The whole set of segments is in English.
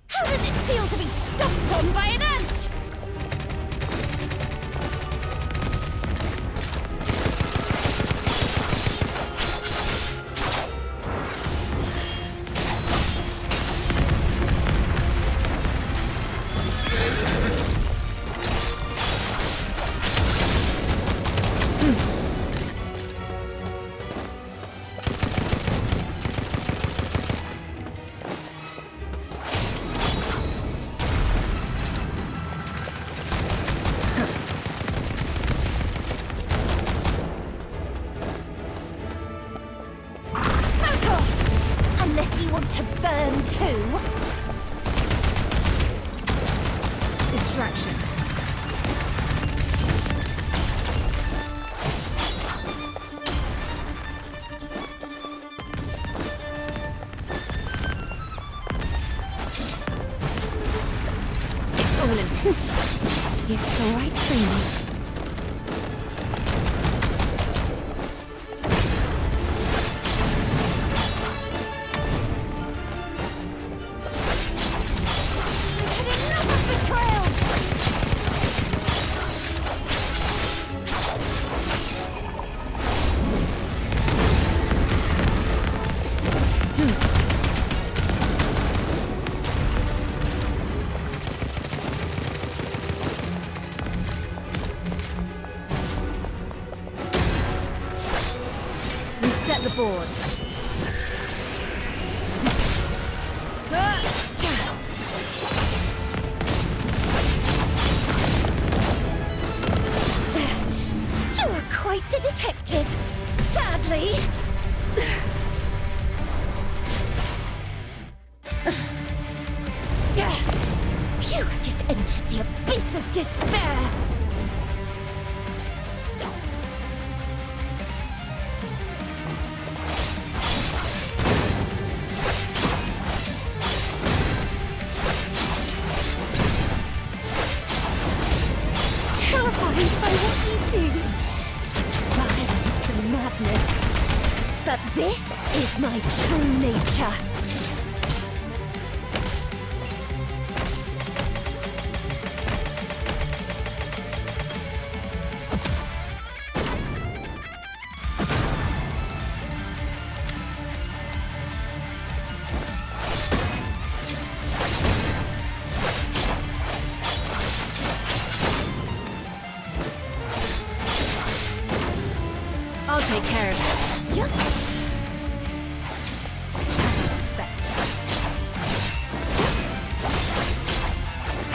How does it feel to be stomped on by an ant? Unless you want to burn too. Distraction. It's all in. It's all right, Queenie. Set the board. You are quite the detective, sadly. You have just entered the abyss of despair. Terrified by what you see. Such violence and madness. But this is my true nature. I'll take care of it. Yep. As I suspected.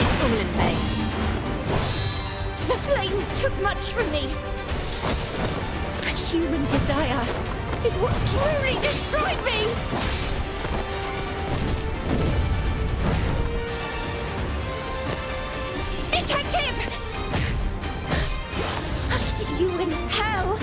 It's all in vain. The flames took much from me. But human desire is what truly destroyed me. Detective! I'll see you in hell.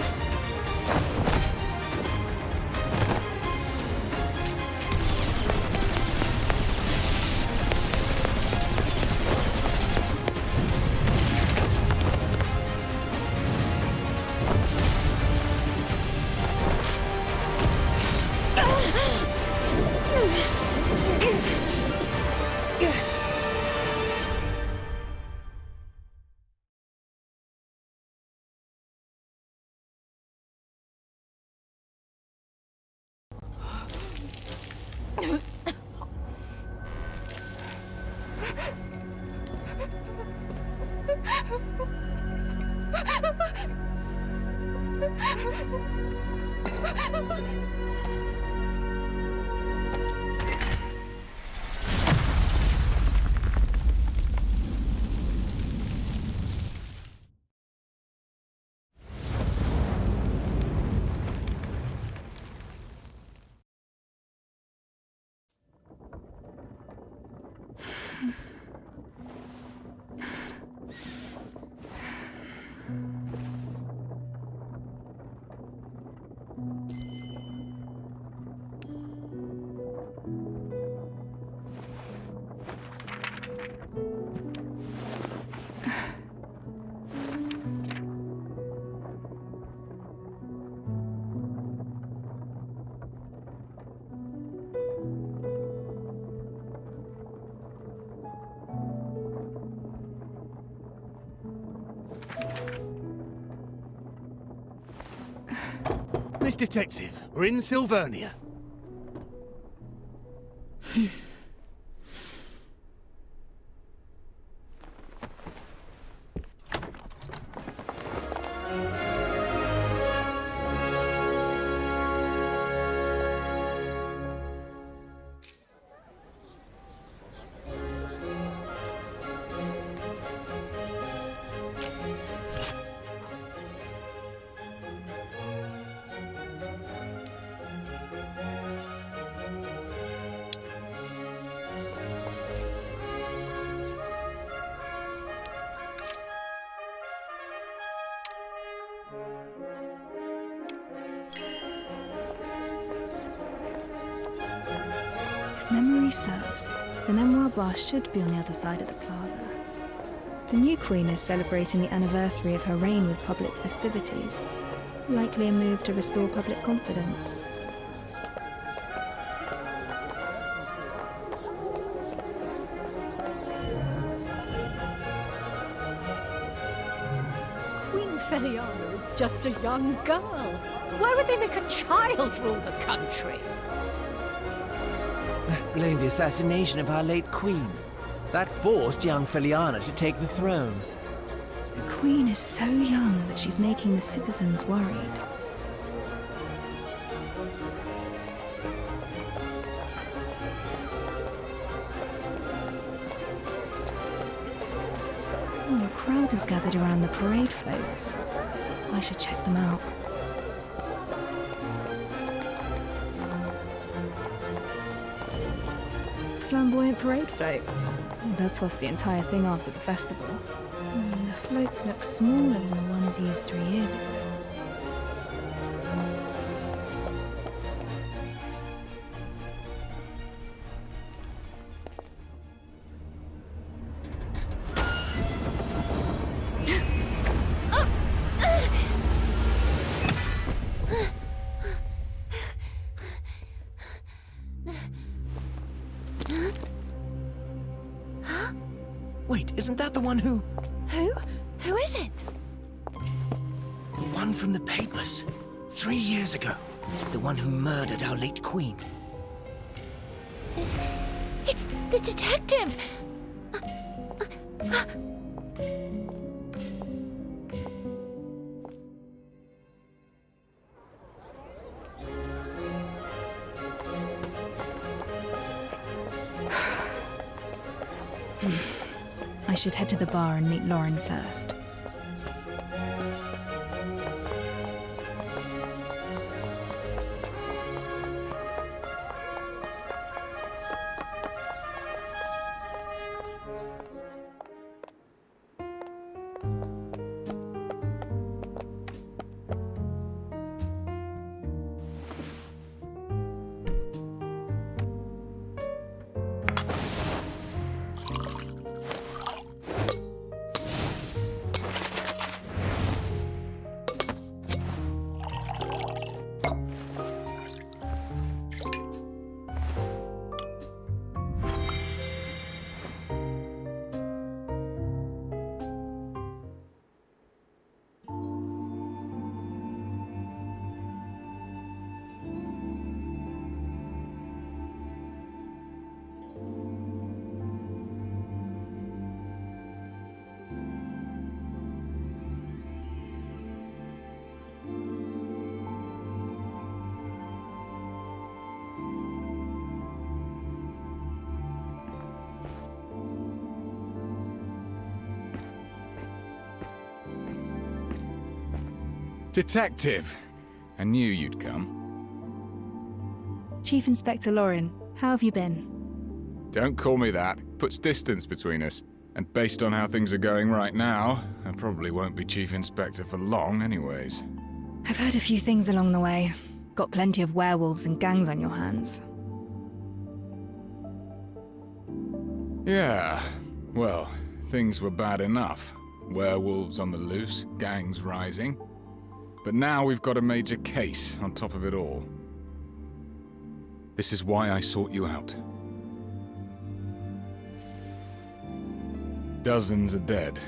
Miss Detective, we're in Sylvania. If memory serves, the memoir bar should be on the other side of the plaza. The new queen is celebrating the anniversary of her reign with public festivities, likely a move to restore public confidence. Queen Feliana is just a young girl. Why would they make a child rule the country? Blame the assassination of our late queen. That forced young Feliana to take the throne. The queen is so young that she's making the citizens worried. A crowd has gathered around the parade floats. I should check them out. Flamboyant parade float. They'll toss the entire thing after the festival. The floats look smaller than the ones used 3 years ago. Wait, isn't that the one who... Who? Who is it? The one from the papers. 3 years ago. The one who murdered our late queen. It's the detective! I should head to the bar and meet Lauren first. Detective! I knew you'd come. Chief Inspector Lauren, how have you been? Don't call me that. Puts distance between us. And based on how things are going right now, I probably won't be Chief Inspector for long anyways. I've heard a few things along the way. Got plenty of werewolves and gangs on your hands. Yeah, well, things were bad enough. Werewolves on the loose, gangs rising. But now we've got a major case on top of it all. This is why I sought you out. Dozens are dead,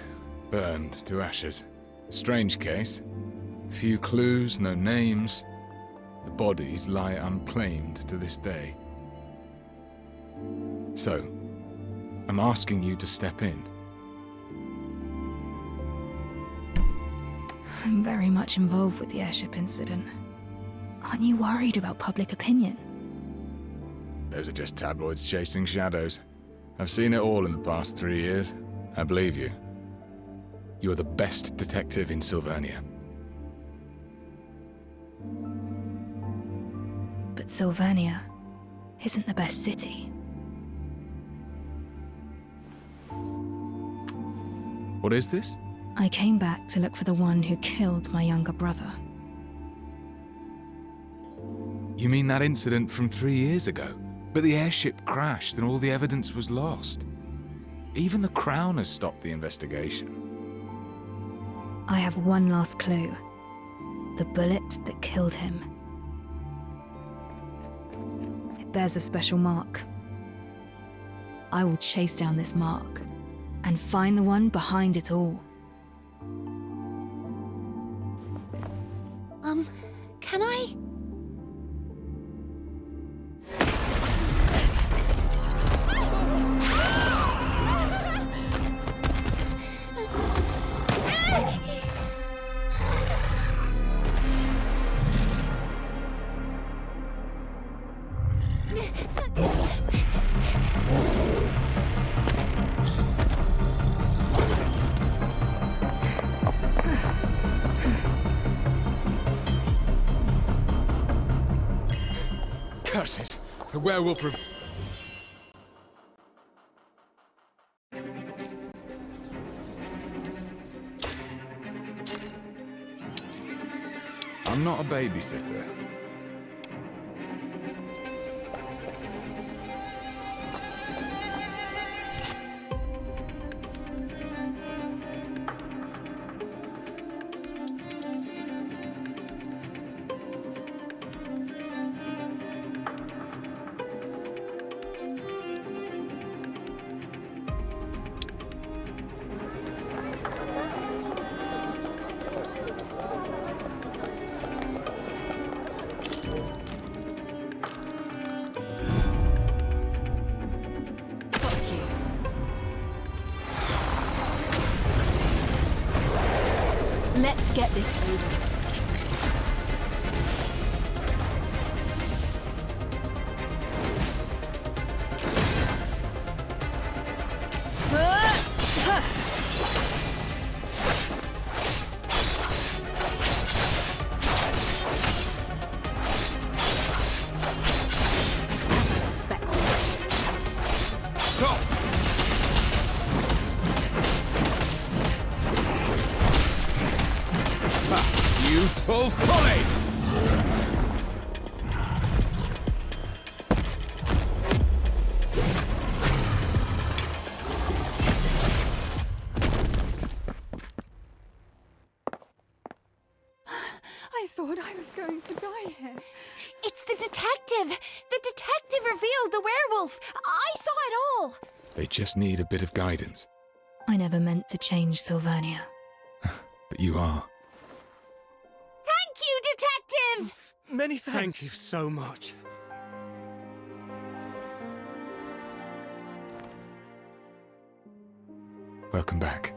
burned to ashes. Strange case. Few clues, no names. The bodies lie unclaimed to this day. So, I'm asking you to step in. I'm very much involved with the airship incident. Aren't you worried about public opinion? Those are just tabloids chasing shadows. I've seen it all in the past 3 years. I believe you. You are the best detective in Sylvania. But Sylvania isn't the best city. What is this? I came back to look for the one who killed my younger brother. You mean that incident from 3 years ago? But the airship crashed and all the evidence was lost. Even the Crown has stopped the investigation. I have one last clue. The bullet that killed him. It bears a special mark. I will chase down this mark and find the one behind it all. Can I? Curses! The werewolf I'm not a babysitter. Got you. Let's get this moving. As I suspected. Stop! Youthful folly! I thought I was going to die here. It's the detective! The detective revealed the werewolf! I saw it all! They just need a bit of guidance. I never meant to change Sylvania. But you are. Thank you, detective! Many thanks. Thank you so much. Welcome back.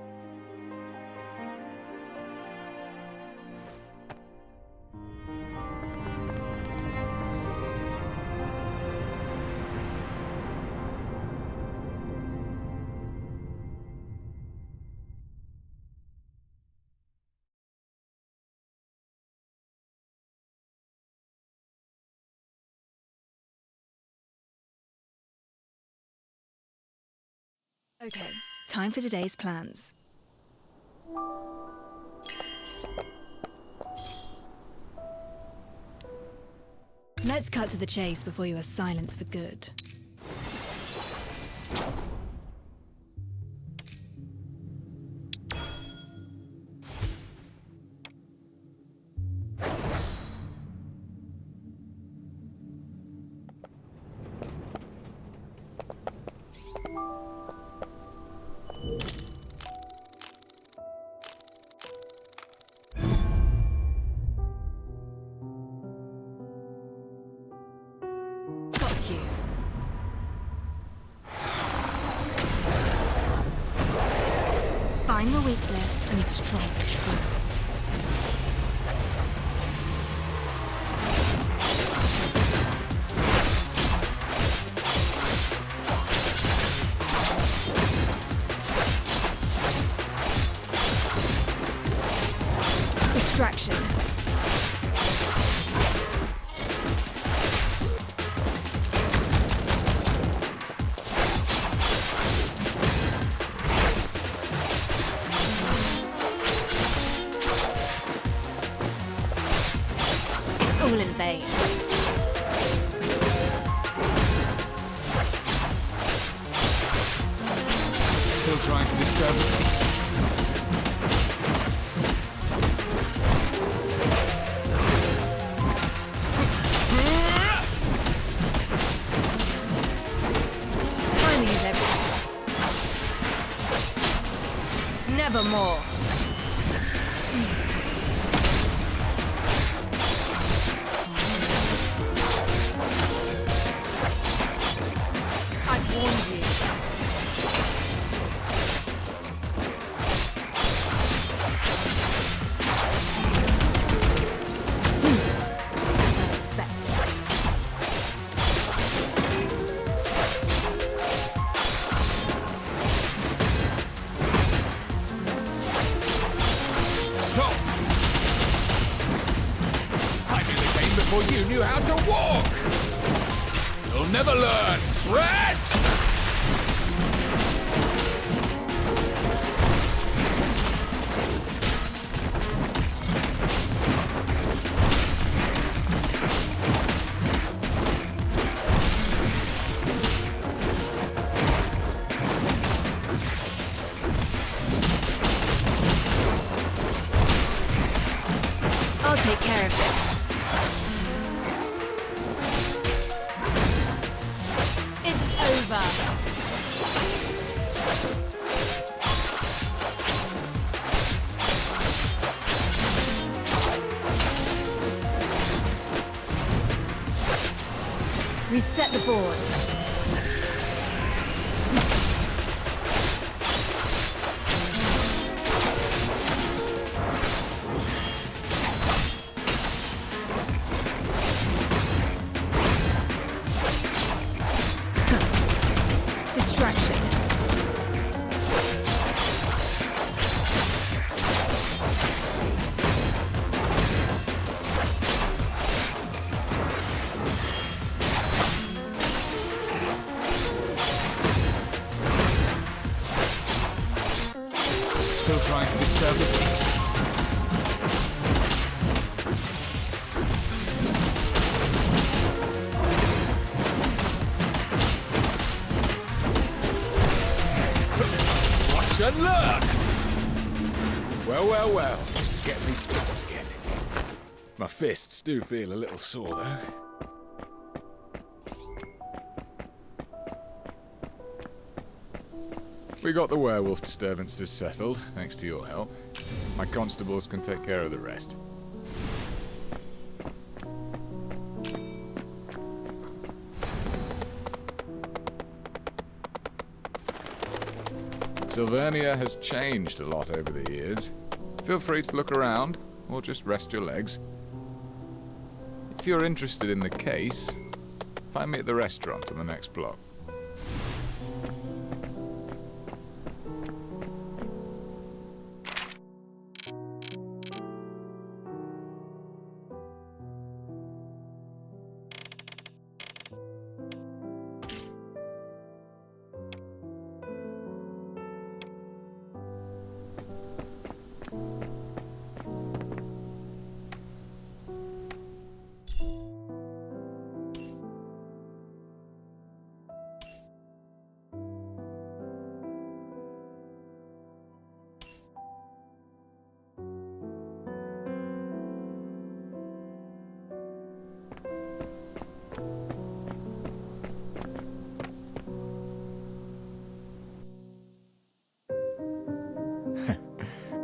Okay, time for today's plans. Let's cut to the chase before you are silenced for good. Got you. Find the weakness and strike true. Distraction. It's all in vain. Still trying to disturb the peace. Timing is everything. Nevermore. I've warned you. As I suspected. Stop! I knew the game before you knew how to walk! You'll never learn, Red! I'll take care of this. It's over. Reset the board. Distraction. Still trying to disturb the peace. Watch and learn! Well, well, well. This is getting me fucked again. My fists do feel a little sore, though. We got the werewolf disturbances settled, thanks to your help. My constables can take care of the rest. Sylvania has changed a lot over the years. Feel free to look around, or just rest your legs. If you're interested in the case, find me at the restaurant on the next block.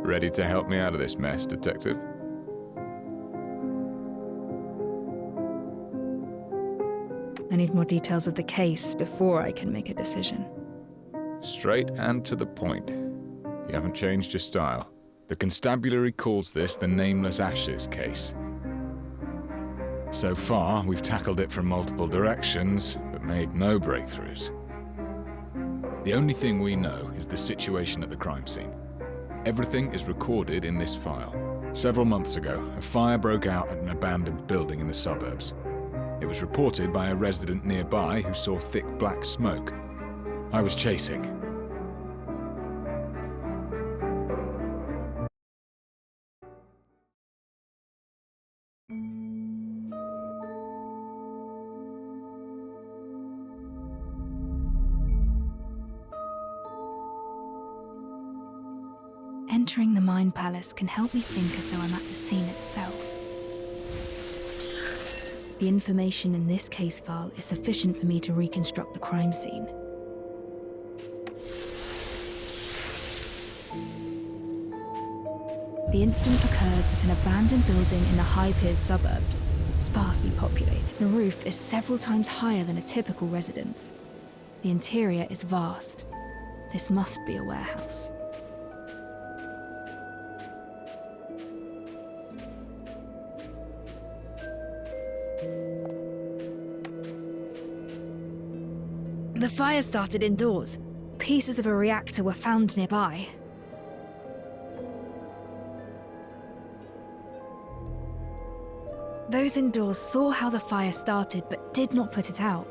Ready to help me out of this mess, Detective? I need more details of the case before I can make a decision. Straight and to the point. You haven't changed your style. The constabulary calls this the Nameless Ashes case. So far, we've tackled it from multiple directions, but made no breakthroughs. The only thing we know is the situation at the crime scene. Everything is recorded in this file. Several months ago, a fire broke out at an abandoned building in the suburbs. It was reported by a resident nearby who saw thick black smoke. I was chasing. Entering the Mind Palace can help me think as though I'm at the scene itself. The information in this case file is sufficient for me to reconstruct the crime scene. The incident occurred at an abandoned building in the High Piers suburbs, sparsely populated. The roof is several times higher than a typical residence. The interior is vast. This must be a warehouse. The fire started indoors. Pieces of a reactor were found nearby. Those indoors saw how the fire started but did not put it out.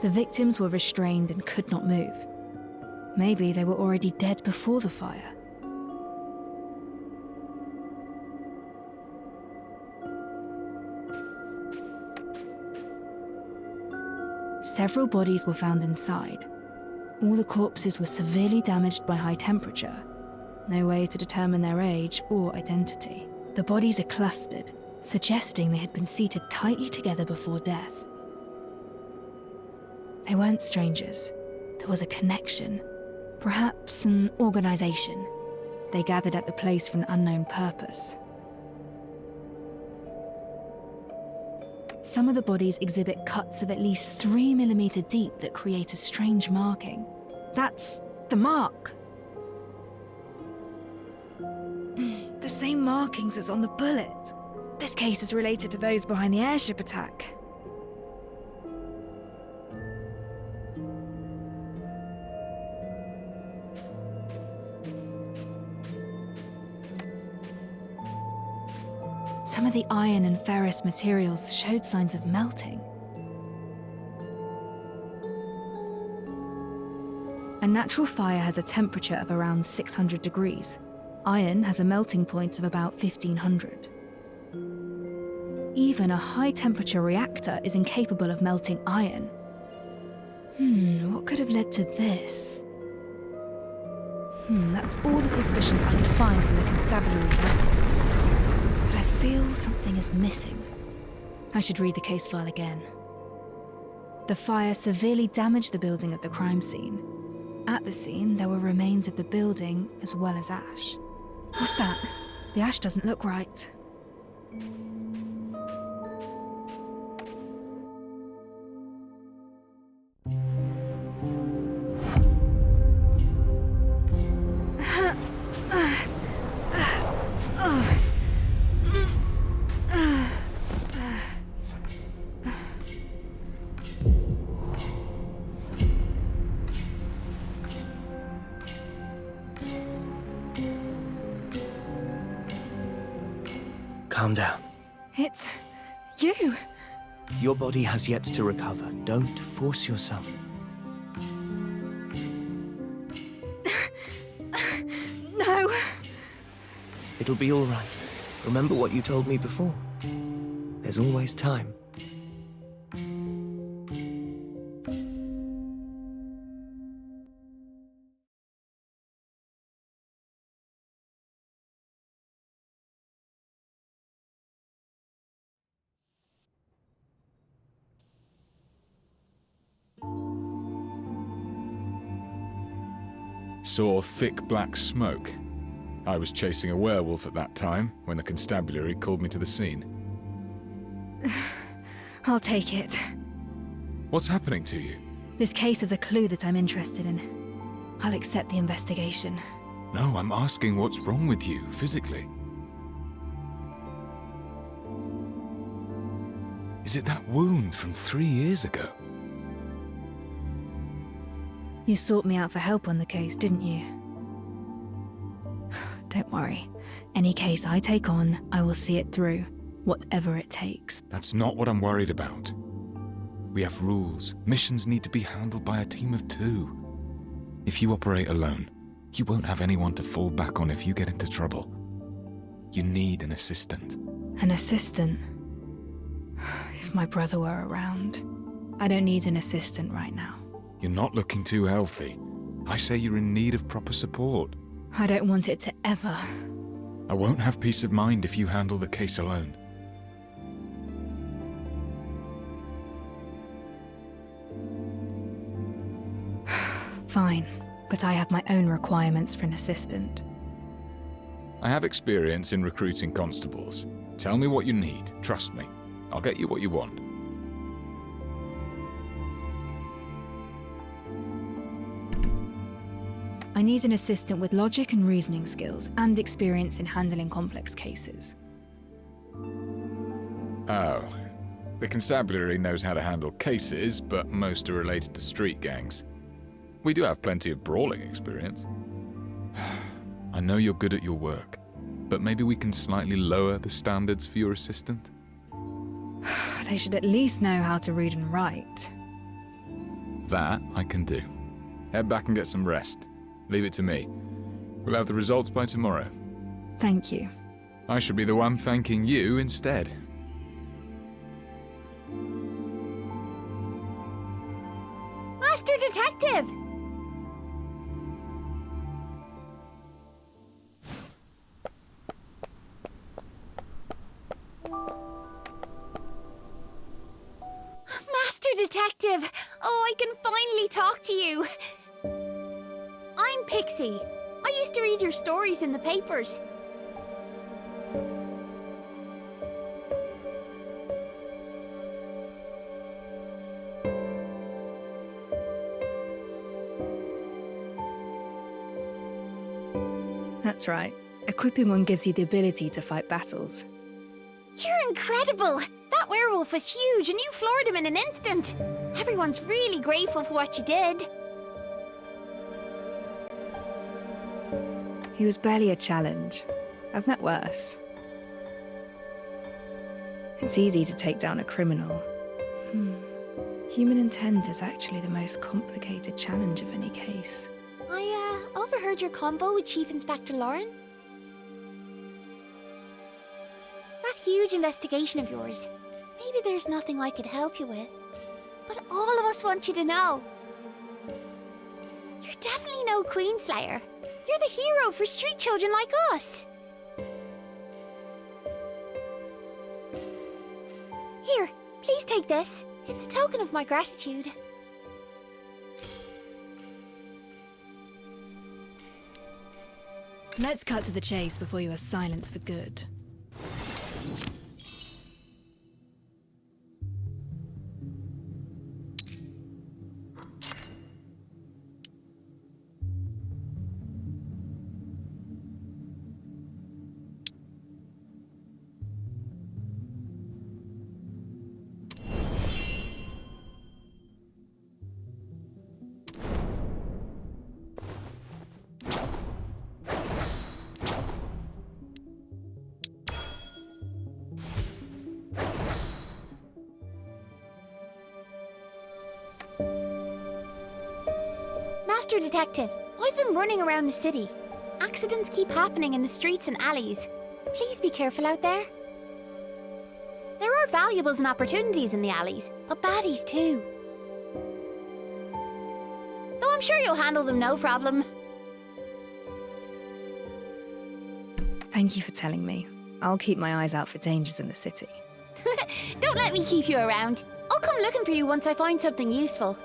The victims were restrained and could not move. Maybe they were already dead before the fire. Several bodies were found inside. All the corpses were severely damaged by high temperature. No way to determine their age or identity. The bodies are clustered, suggesting they had been seated tightly together before death. They weren't strangers. There was a connection, perhaps an organization. They gathered at the place for an unknown purpose. Some of the bodies exhibit cuts of at least 3 mm deep that create a strange marking. That's the mark. The same markings as on the bullet. This case is related to those behind the airship attack. Some of the iron and ferrous materials showed signs of melting. A natural fire has a temperature of around 600 degrees. Iron has a melting point of about 1500. Even a high-temperature reactor is incapable of melting iron. What could have led to this? That's all the suspicions I could find from the constabulary's records. But I feel something is missing. I should read the case file again. The fire severely damaged the building at the crime scene. At the scene, there were remains of the building as well as ash. What's that? The ash doesn't look right. Calm down. It's you. Your body has yet to recover. Don't force yourself. No. It'll be all right. Remember what you told me before. There's always time. Saw thick black smoke. I was chasing a werewolf at that time when the constabulary called me to the scene. I'll take it. What's happening to you? This case is a clue that I'm interested in. I'll accept the investigation. No, I'm asking what's wrong with you, physically. Is it that wound from 3 years ago? You sought me out for help on the case, didn't you? Don't worry. Any case I take on, I will see it through, whatever it takes. That's not what I'm worried about. We have rules. Missions need to be handled by a team of 2. If you operate alone, you won't have anyone to fall back on if you get into trouble. You need an assistant. An assistant? If my brother were around. I don't need an assistant right now. You're not looking too healthy. I say you're in need of proper support. I don't want it to ever. I won't have peace of mind if you handle the case alone. Fine, but I have my own requirements for an assistant. I have experience in recruiting constables. Tell me what you need. Trust me. I'll get you what you want. I need an assistant with logic and reasoning skills and experience in handling complex cases. Oh. The constabulary knows how to handle cases, but most are related to street gangs. We do have plenty of brawling experience. I know you're good at your work, but maybe we can slightly lower the standards for your assistant? They should at least know how to read and write. That I can do. Head back and get some rest. Leave it to me. We'll have the results by tomorrow. Thank you. I should be the one thanking you instead. Master Detective! Master Detective! Oh, I can finally talk to you. I'm Pixie. I used to read your stories in the papers. That's right. Equipping one gives you the ability to fight battles. You're incredible! That werewolf was huge and you floored him in an instant. Everyone's really grateful for what you did. He was barely a challenge. I've met worse. It's easy to take down a criminal. Human intent is actually the most complicated challenge of any case. I overheard your convo with Chief Inspector Lauren. That huge investigation of yours. Maybe there's nothing I could help you with. But all of us want you to know. You're definitely no Queenslayer. You're the hero for street children like us. Here, please take this. It's a token of my gratitude. Let's cut to the chase before you are silenced for good. Master Detective, I've been running around the city. Accidents keep happening in the streets and alleys. Please be careful out there. There are valuables and opportunities in the alleys, but baddies too. Though I'm sure you'll handle them no problem. Thank you for telling me. I'll keep my eyes out for dangers in the city. Don't let me keep you around. I'll come looking for you once I find something useful.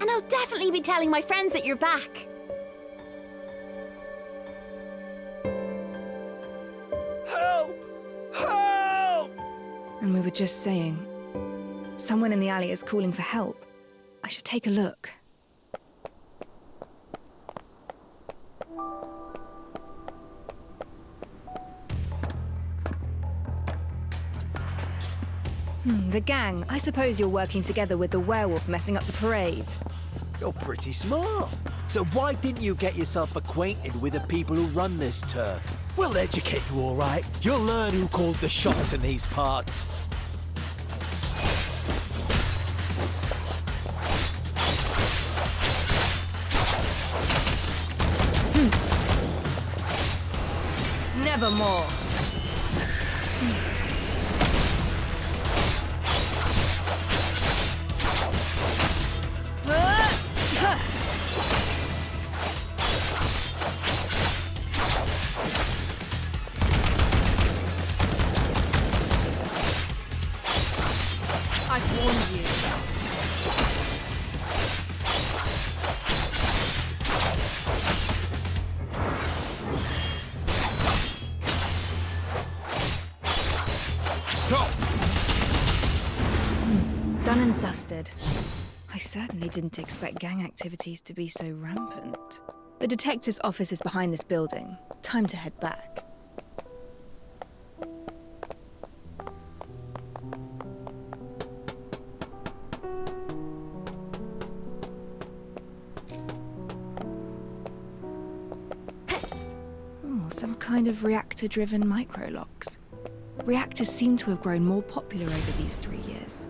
And I'll definitely definitely be telling my friends that you're back. Help! Help! And we were just saying, someone in the alley is calling for help. I should take a look. The gang. I suppose you're working together with the werewolf messing up the parade. You're pretty smart. So why didn't you get yourself acquainted with the people who run this turf? We'll educate you, all right. You'll learn who calls the shots in these parts. Nevermore. I've warned you. Stop! Done and dusted. I certainly didn't expect gang activities to be so rampant. The detective's office is behind this building. Time to head back. Some kind of reactor-driven microlocks. Reactors seem to have grown more popular over these 3 years.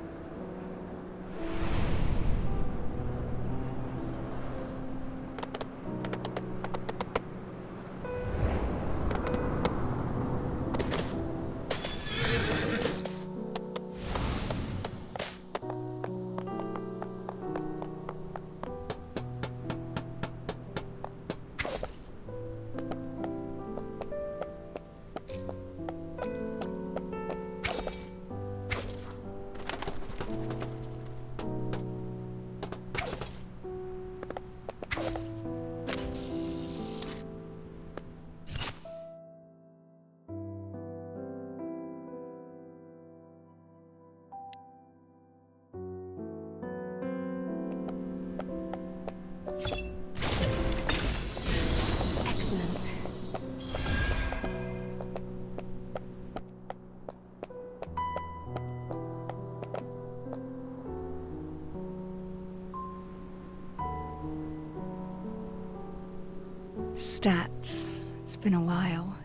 Stats. It's been a while.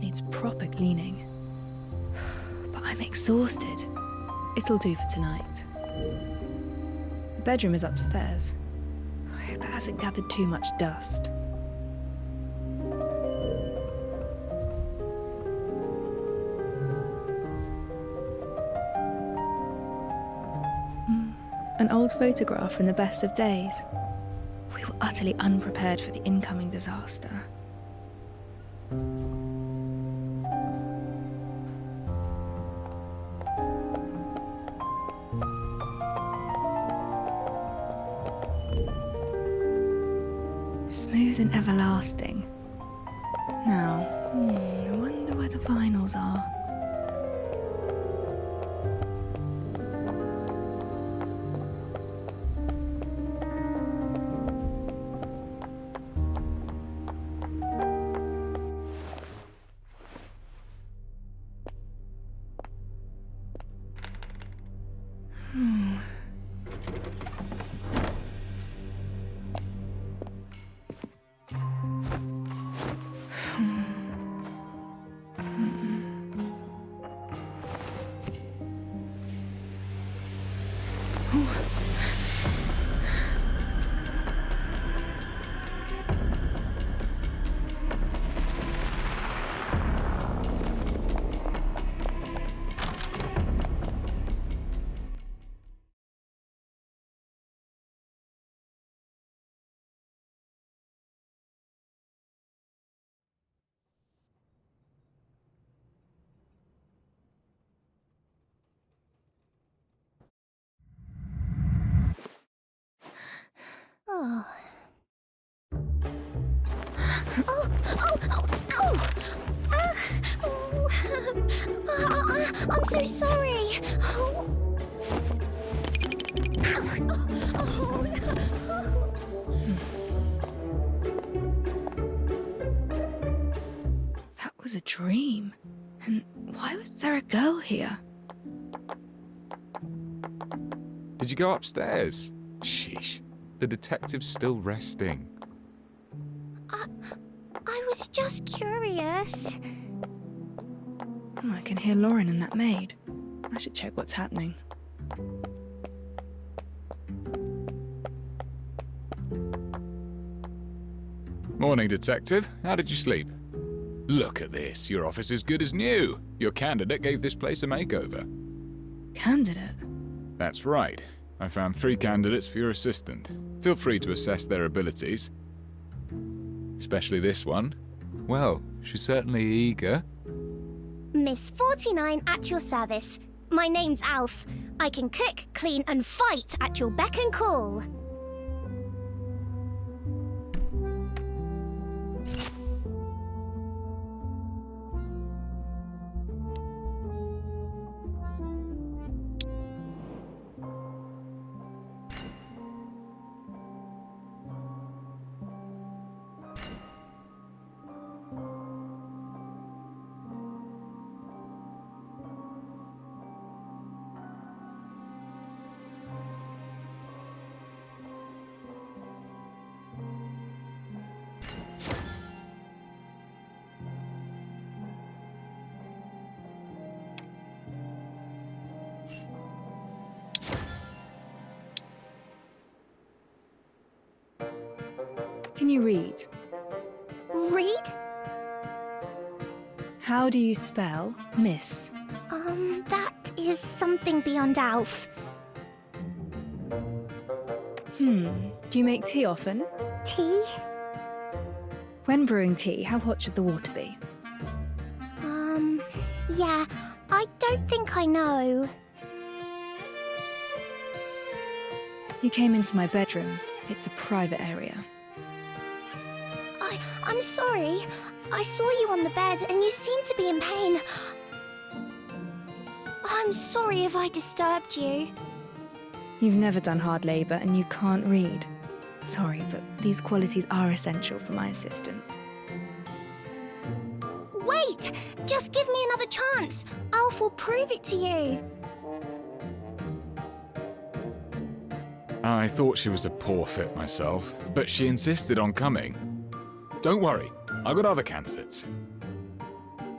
Needs proper cleaning. But I'm exhausted. It'll do for tonight. The bedroom is upstairs. I hope it hasn't gathered too much dust. An old photograph from the best of days. We were utterly unprepared for the incoming disaster. Smooth and everlasting. Now, I wonder where the vinyls are. Oh. Oh, oh, oh, oh! I'm so sorry. Oh. That was a dream. And why was there a girl here? Did you go upstairs? Sheesh. The detective's still resting. I was just curious. I can hear Lauren and that maid. I should check what's happening. Morning, detective. How did you sleep? Look at this. Your office is good as new. Your candidate gave this place a makeover. Candidate? That's right. I found 3 candidates for your assistant. Feel free to assess their abilities. Especially this one. Well, she's certainly eager. Miss 49 at your service. My name's Alf. I can cook, clean and fight at your beck and call. Can you read? Read? How do you spell miss? That is something beyond Alf. Do you make tea often? Tea? When brewing tea, how hot should the water be? Yeah, I don't think I know. You came into my bedroom. It's a private area. I'm sorry. I saw you on the bed and you seemed to be in pain. I'm sorry if I disturbed you. You've never done hard labour and you can't read. Sorry, but these qualities are essential for my assistant. Wait! Just give me another chance. Alf will prove it to you. I thought she was a poor fit myself, but she insisted on coming. Don't worry, I got other candidates.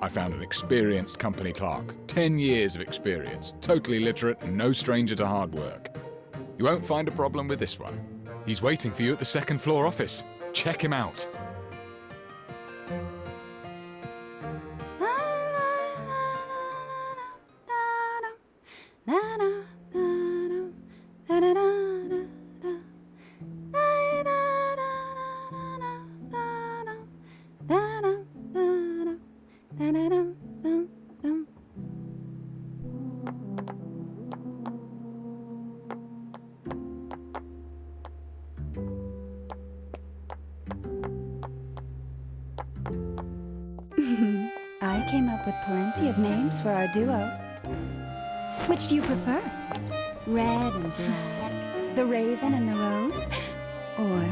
I found an experienced company clerk, 10 years of experience, totally literate and no stranger to hard work. You won't find a problem with this one. He's waiting for you at the second floor office. Check him out. came up with plenty of names for our duo. Which do you prefer? Red and black, the raven and the rose, or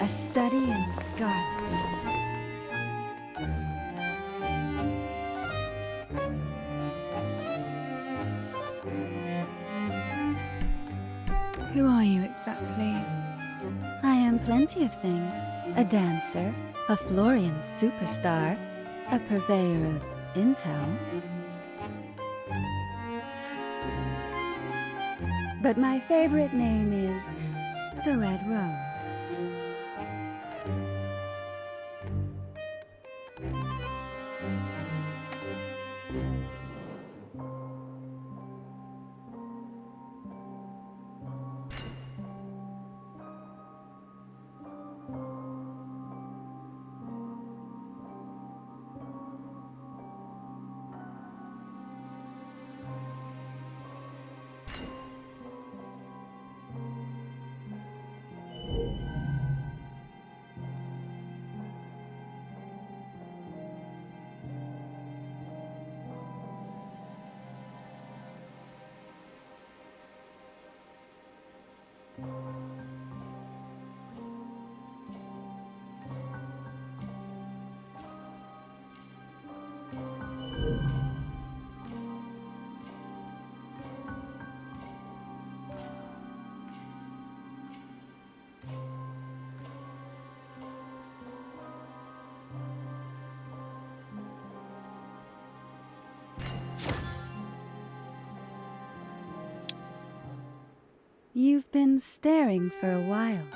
a study and scarlet? Who are you exactly? I am plenty of things. A dancer, a Florian superstar, a purveyor of intel. But my favorite name is the Red Rose. You've been staring for a while.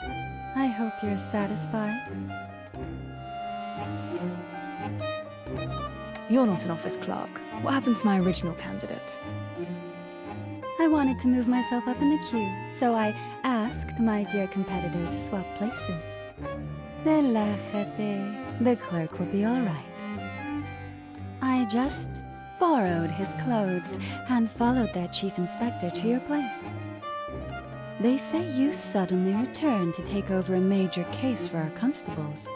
I hope you're satisfied. You're not an office clerk. What happened to my original candidate? I wanted to move myself up in the queue, so I asked my dear competitor to swap places. Relájate. The clerk will be all right. I just borrowed his clothes and followed their chief inspector to your place. They say you suddenly returned to take over a major case for our constables.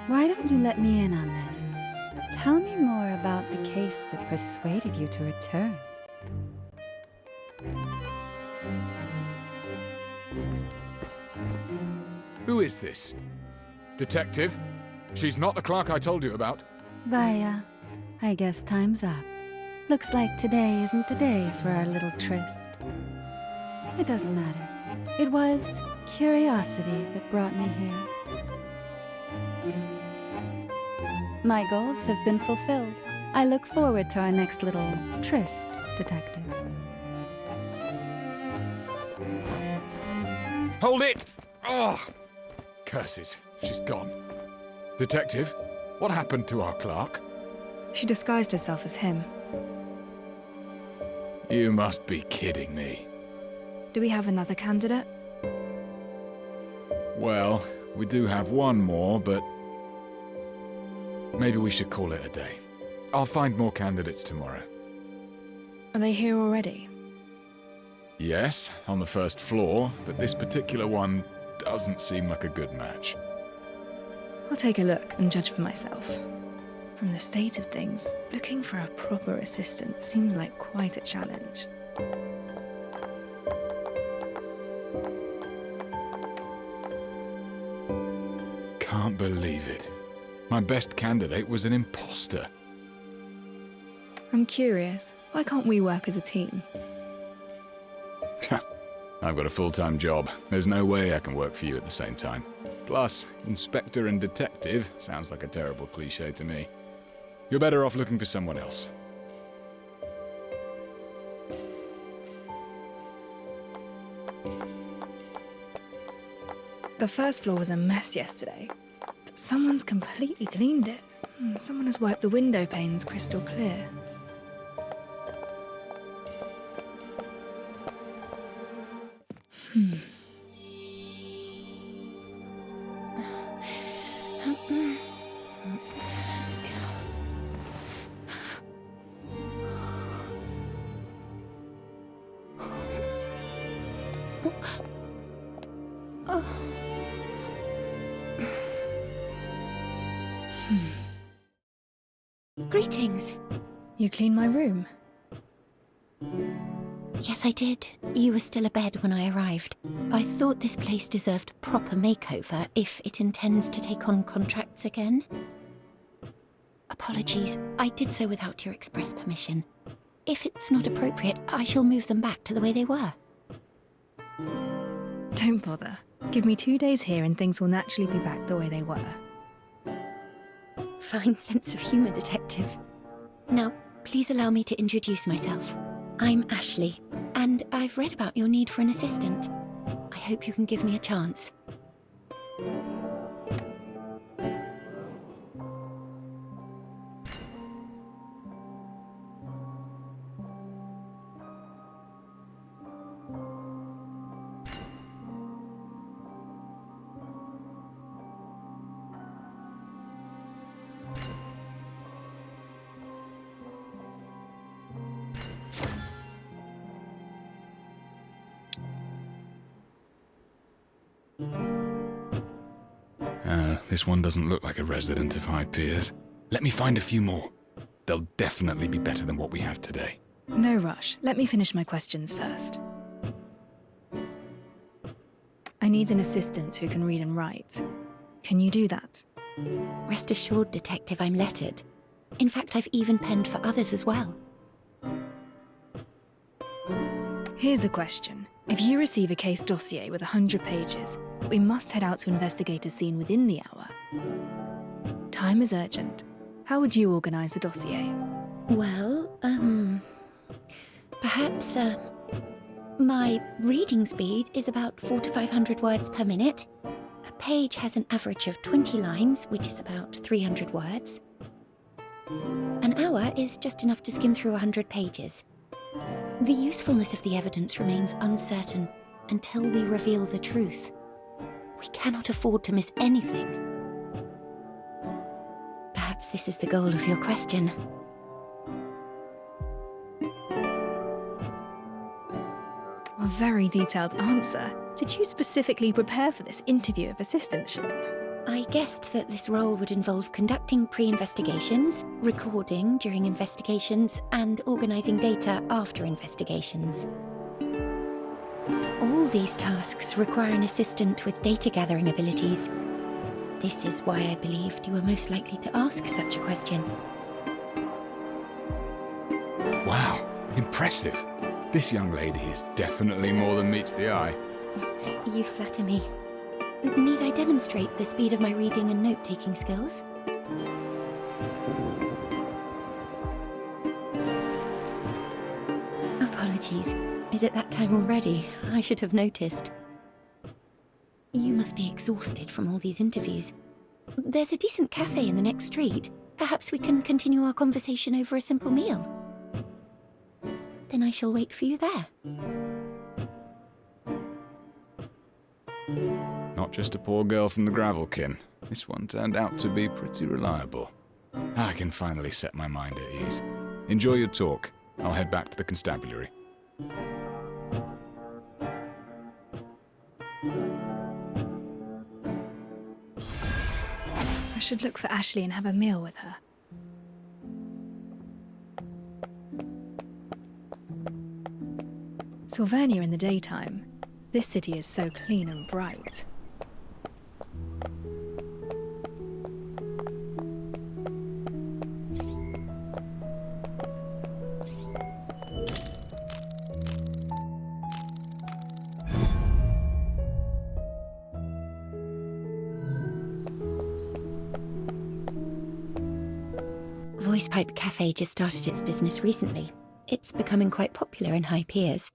Why don't you let me in on this? Tell me more about the case that persuaded you to return. Who is this? Detective? She's not the clerk I told you about. Vaya, I guess time's up. Looks like today isn't the day for our little tryst. It doesn't matter. It was curiosity that brought me here. My goals have been fulfilled. I look forward to our next little tryst, Detective. Hold it! Oh! Curses. She's gone. Detective, what happened to our clerk? She disguised herself as him. You must be kidding me. Do we have another candidate? Well, we do have one more, but maybe we should call it a day. I'll find more candidates tomorrow. Are they here already? Yes, on the first floor, but this particular one doesn't seem like a good match. I'll take a look and judge for myself. From the state of things, looking for a proper assistant seems like quite a challenge. Can't believe it. My best candidate was an imposter. I'm curious, why can't we work as a team? I've got a full-time job. There's no way I can work for you at the same time. Plus, inspector and detective sounds like a terrible cliché to me. You're better off looking for someone else. The first floor was a mess yesterday, but someone's completely cleaned it. Someone has wiped the window panes crystal clear. Greetings. You cleaned my room? Yes, I did. You were still abed when I arrived. I thought this place deserved a proper makeover if it intends to take on contracts again. Apologies, I did so without your express permission. If it's not appropriate, I shall move them back to the way they were. Don't bother. Give me 2 days here and things will naturally be back the way they were. Fine sense of humour, Detective. Now, please allow me to introduce myself. I'm Ashley, and I've read about your need for an assistant. I hope you can give me a chance. This one doesn't look like a resident of High Piers. Let me find a few more. They'll definitely be better than what we have today. No rush. Let me finish my questions first. I need an assistant who can read and write. Can you do that? Rest assured, Detective, I'm lettered. In fact, I've even penned for others as well. Here's a question. If you receive a case dossier with 100 pages, but we must head out to investigate a scene within the hour. Time is urgent. How would you organise the dossier? Well, perhaps, my reading speed is about 400 to 500 words per minute. A page has an average of 20 lines, which is about 300 words. An hour is just enough to skim through 100 pages. The usefulness of the evidence remains uncertain until we reveal the truth. We cannot afford to miss anything. Perhaps this is the goal of your question. A very detailed answer. Did you specifically prepare for this interview of assistantship? I guessed that this role would involve conducting pre-investigations, recording during investigations, and organising data after investigations. All these tasks require an assistant with data-gathering abilities. This is why I believed you were most likely to ask such a question. Wow, impressive. This young lady is definitely more than meets the eye. You flatter me. Need I demonstrate the speed of my reading and note-taking skills? Apologies. Is it that time already? I should have noticed. You must be exhausted from all these interviews. There's a decent cafe in the next street. Perhaps we can continue our conversation over a simple meal. Then I shall wait for you there. Not just a poor girl from the Gravelkin. This one turned out to be pretty reliable. I can finally set my mind at ease. Enjoy your talk. I'll head back to the constabulary. I should look for Ashley and have a meal with her. Sylvania in the daytime. This city is so clean and bright. Voicepipe Cafe just started its business recently. It's becoming quite popular in High Piers.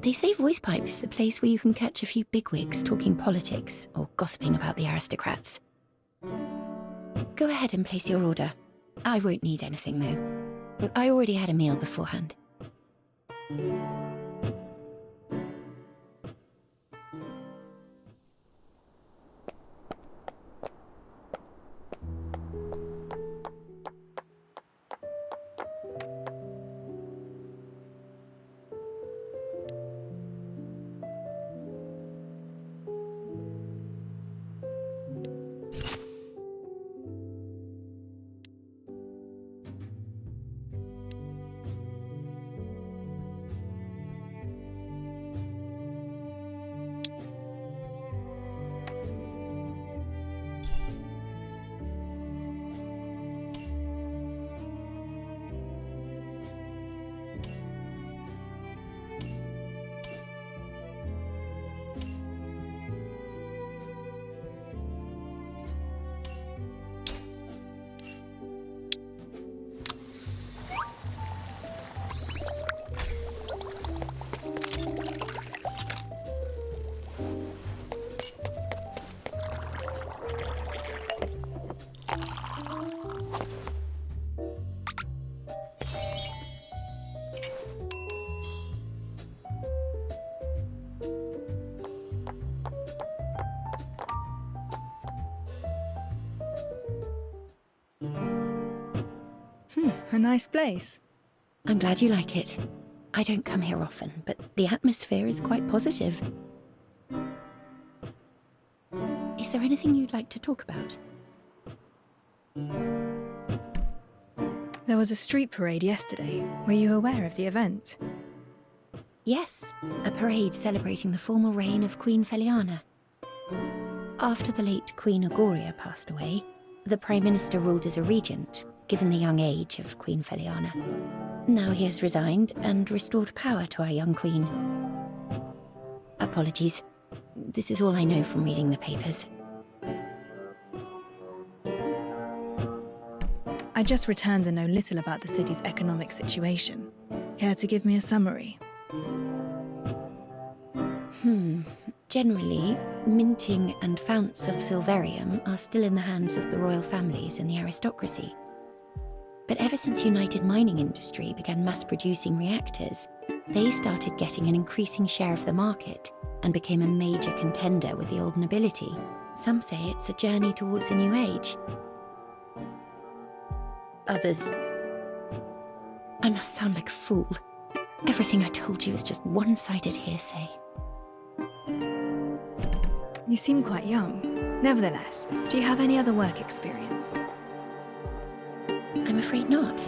They say Voicepipe is the place where you can catch a few bigwigs talking politics or gossiping about the aristocrats. Go ahead and place your order. I won't need anything, though. I already had a meal beforehand. A nice place. I'm glad you like it. I don't come here often, but the atmosphere is quite positive. Is there anything you'd like to talk about? There was a street parade yesterday. Were you aware of the event? Yes, a parade celebrating the formal reign of Queen Feliana. After the late Queen Agoria passed away, the Prime Minister ruled as a regent, given the young age of Queen Feliana. Now he has resigned and restored power to our young queen. Apologies. This is all I know from reading the papers. I just returned and know little about the city's economic situation. Care to give me a summary? Generally, minting and founts of silverium are still in the hands of the royal families and the aristocracy. But ever since United Mining Industry began mass-producing reactors, they started getting an increasing share of the market and became a major contender with the old nobility. Some say it's a journey towards a new age. Others... I must sound like a fool. Everything I told you is just one-sided hearsay. You seem quite young. Nevertheless, do you have any other work experience? I'm afraid not.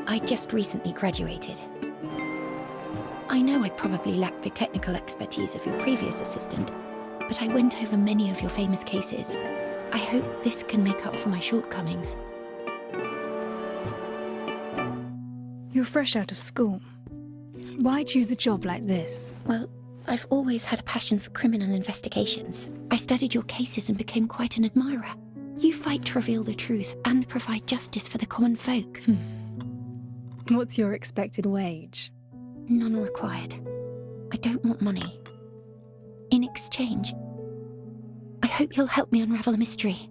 I just recently graduated. I know I probably lack the technical expertise of your previous assistant, but I went over many of your famous cases. I hope this can make up for my shortcomings. You're fresh out of school. Why choose a job like this? Well, I've always had a passion for criminal investigations. I studied your cases and became quite an admirer. You fight to reveal the truth and provide justice for the common folk. What's your expected wage? None required. I don't want money. In exchange, I hope you'll help me unravel a mystery.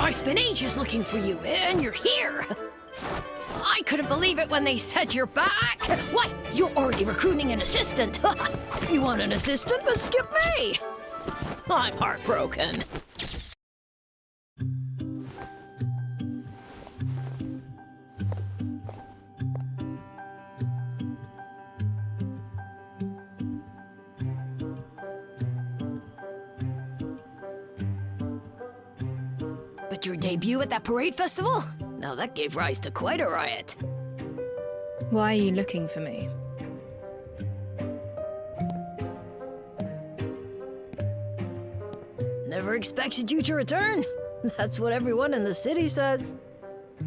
I spent ages looking for you, and you're here! I couldn't believe it when they said you're back! What? You're already recruiting an assistant! You want an assistant, but skip me! I'm heartbroken. But your debut at that parade festival? Now that gave rise to quite a riot. Why are you looking for me? Never expected you to return. That's what everyone in the city says.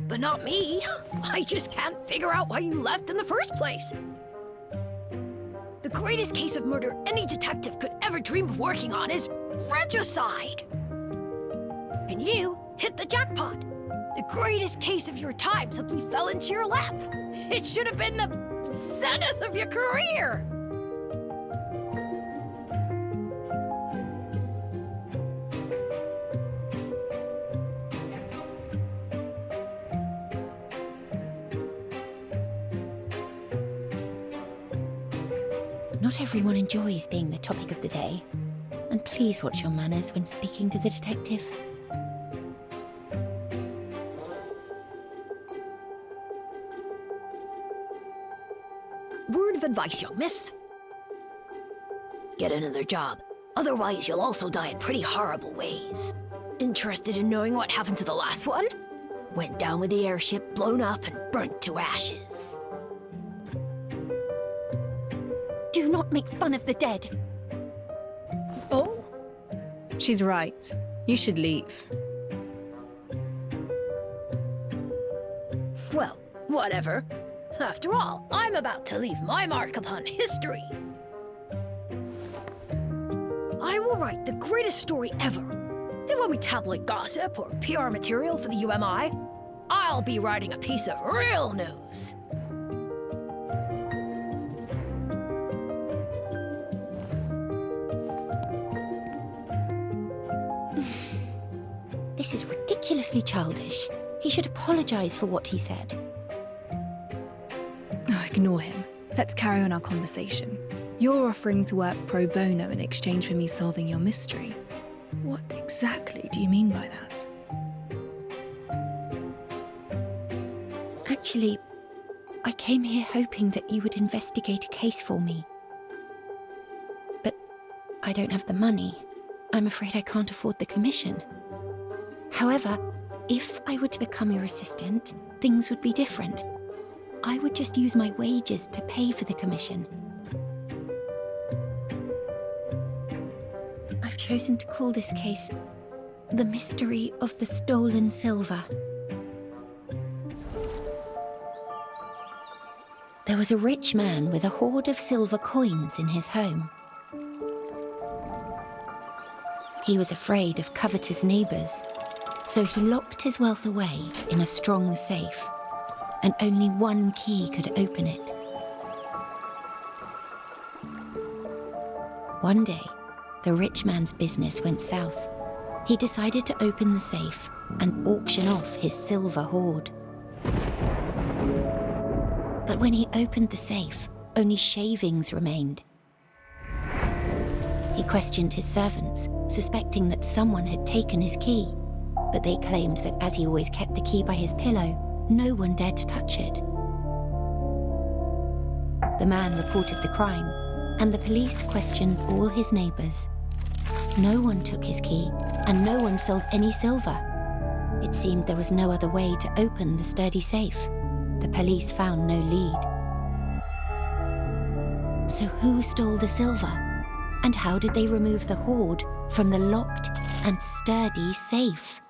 But not me. I just can't figure out why you left in the first place. The greatest case of murder any detective could ever dream of working on is regicide. And you hit the jackpot. The greatest case of your time simply fell into your lap. It should have been the zenith of your career. Not everyone enjoys being the topic of the day. And please watch your manners when speaking to the detective. Word of advice, young miss. Get another job. Otherwise, you'll also die in pretty horrible ways. Interested in knowing what happened to the last one? Went down with the airship, blown up, and burnt to ashes. Do not make fun of the dead. Oh? She's right. You should leave. Well, whatever. After all, I'm about to leave my mark upon history. I will write the greatest story ever. It won't be tabloid gossip or PR material for the UMI. I'll be writing a piece of real news. This is ridiculously childish. He should apologize for what he said. Ignore him. Let's carry on our conversation. You're offering to work pro bono in exchange for me solving your mystery. What exactly do you mean by that? Actually, I came here hoping that you would investigate a case for me. But I don't have the money. I'm afraid I can't afford the commission. However, if I were to become your assistant, things would be different. I would just use my wages to pay for the commission. I've chosen to call this case The Mystery of the Stolen Silver. There was a rich man with a hoard of silver coins in his home. He was afraid of covetous neighbours, so he locked his wealth away in a strong safe, and only one key could open it. One day, the rich man's business went south. He decided to open the safe and auction off his silver hoard. But when he opened the safe, only shavings remained. He questioned his servants, suspecting that someone had taken his key, but they claimed that as he always kept the key by his pillow, no one dared to touch it. The man reported the crime, and the police questioned all his neighbours. No one took his key, and no one sold any silver. It seemed there was no other way to open the sturdy safe. The police found no lead. So who stole the silver? And how did they remove the hoard from the locked and sturdy safe?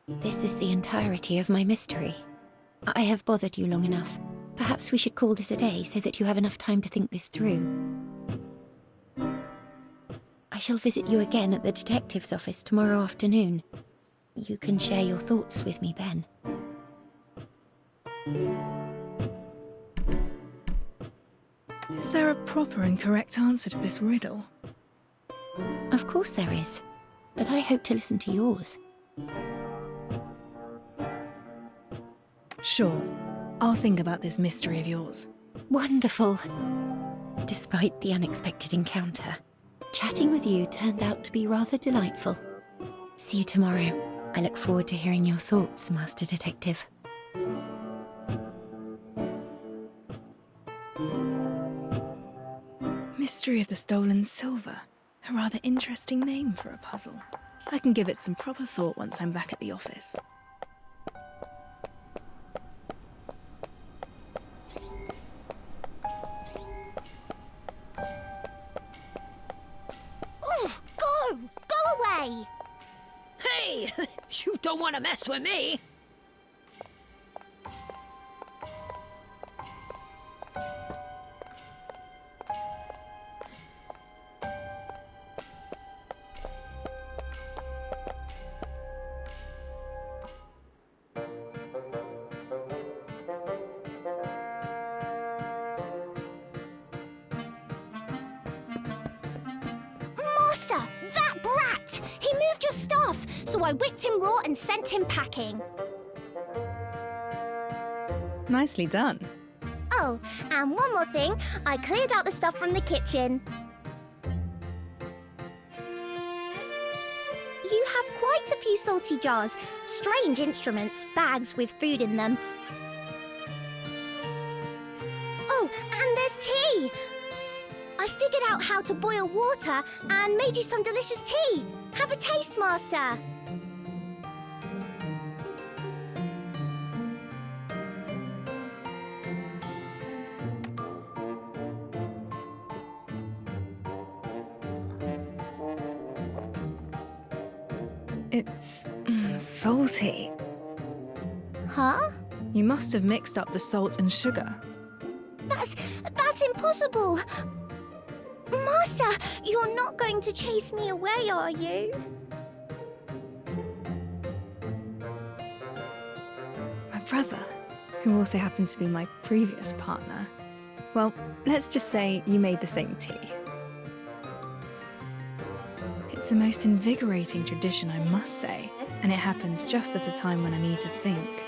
This is the entirety of my mystery. I have bothered you long enough. Perhaps we should call this a day so that you have enough time to think this through. I shall visit you again at the detective's office tomorrow afternoon. You can share your thoughts with me then. Is there a proper and correct answer to this riddle? Of course there is, but I hope to listen to yours. Sure. I'll think about this mystery of yours. Wonderful. Despite the unexpected encounter, chatting with you turned out to be rather delightful. See you tomorrow. I look forward to hearing your thoughts, Master Detective. Mystery of the Stolen Silver. A rather interesting name for a puzzle. I can give it some proper thought once I'm back at the office. Oof, go! Go away! Hey! You don't want to mess with me! Master, that brat! He moved your stuff, so I whipped him raw and sent him packing. Nicely done. Oh, and one more thing. I cleared out the stuff from the kitchen. You have quite a few salty jars, strange instruments, bags with food in them. Oh, and there's tea! I figured out how to boil water and made you some delicious tea. Have a taste, Master. It's salty. Huh? You must have mixed up the salt and sugar. That's impossible. Master, you're not going to chase me away, are you? My brother, who also happened to be my previous partner. Well, let's just say you made the same tea. It's a most invigorating tradition, I must say, and it happens just at a time when I need to think.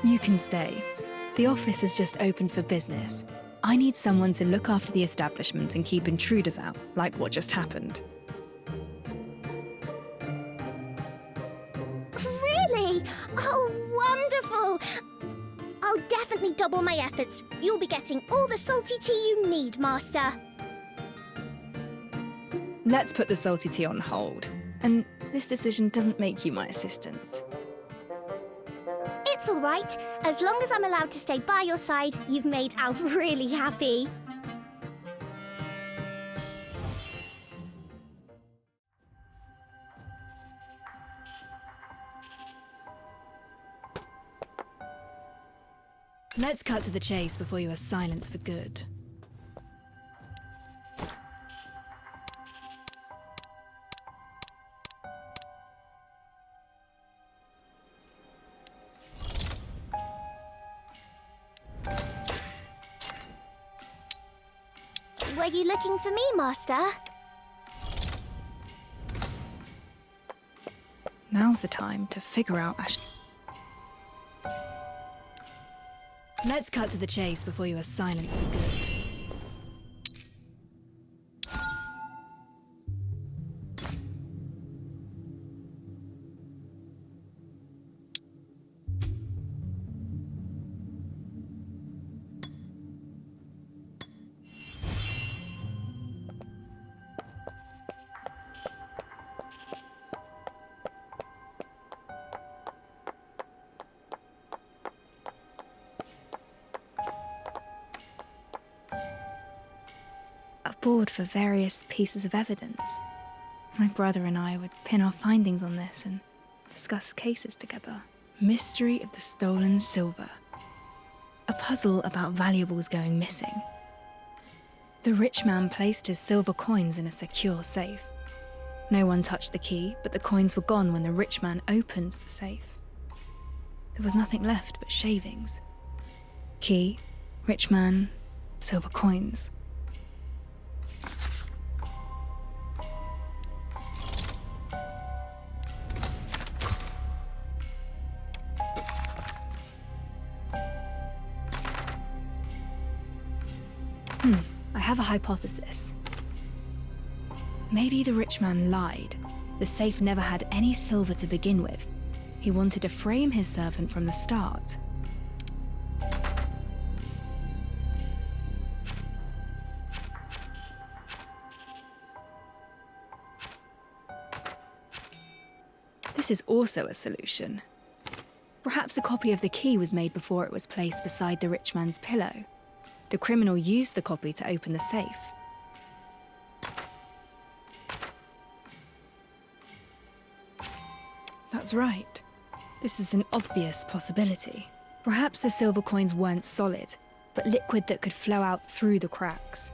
You can stay. The office is just open for business. I need someone to look after the establishment and keep intruders out, like what just happened. I'll definitely double my efforts. You'll be getting all the salty tea you need, Master. Let's put the salty tea on hold. And this decision doesn't make you my assistant. It's all right. As long as I'm allowed to stay by your side, you've made Al really happy. Let's cut to the chase before you are silenced for good. Were you looking for me, Master? Now's the time to figure out Let's cut to the chase before you are silenced for good. A board for various pieces of evidence. My brother and I would pin our findings on this and discuss cases together. Mystery of the stolen silver. A puzzle about valuables going missing. The rich man placed his silver coins in a secure safe. No one touched the key, but the coins were gone when the rich man opened the safe. There was nothing left but shavings. Key, rich man, silver coins. I have a hypothesis. Maybe the rich man lied. The safe never had any silver to begin with. He wanted to frame his servant from the start. This is also a solution. Perhaps a copy of the key was made before it was placed beside the rich man's pillow. The criminal used the copy to open the safe. That's right. This is an obvious possibility. Perhaps the silver coins weren't solid, but liquid that could flow out through the cracks.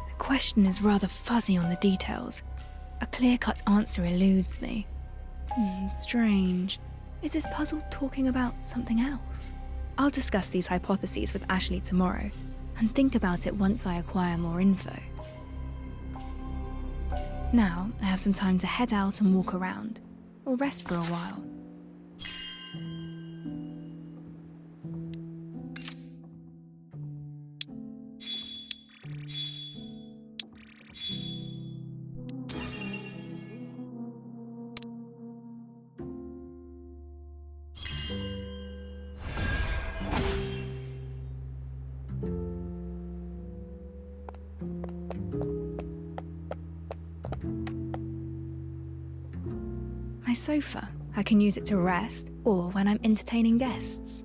The question is rather fuzzy on the details. A clear-cut answer eludes me. Strange. Is this puzzle talking about something else? I'll discuss these hypotheses with Ashley tomorrow, and think about it once I acquire more info. Now, I have some time to head out and walk around, or rest for a while. My sofa. I can use it to rest, or when I'm entertaining guests.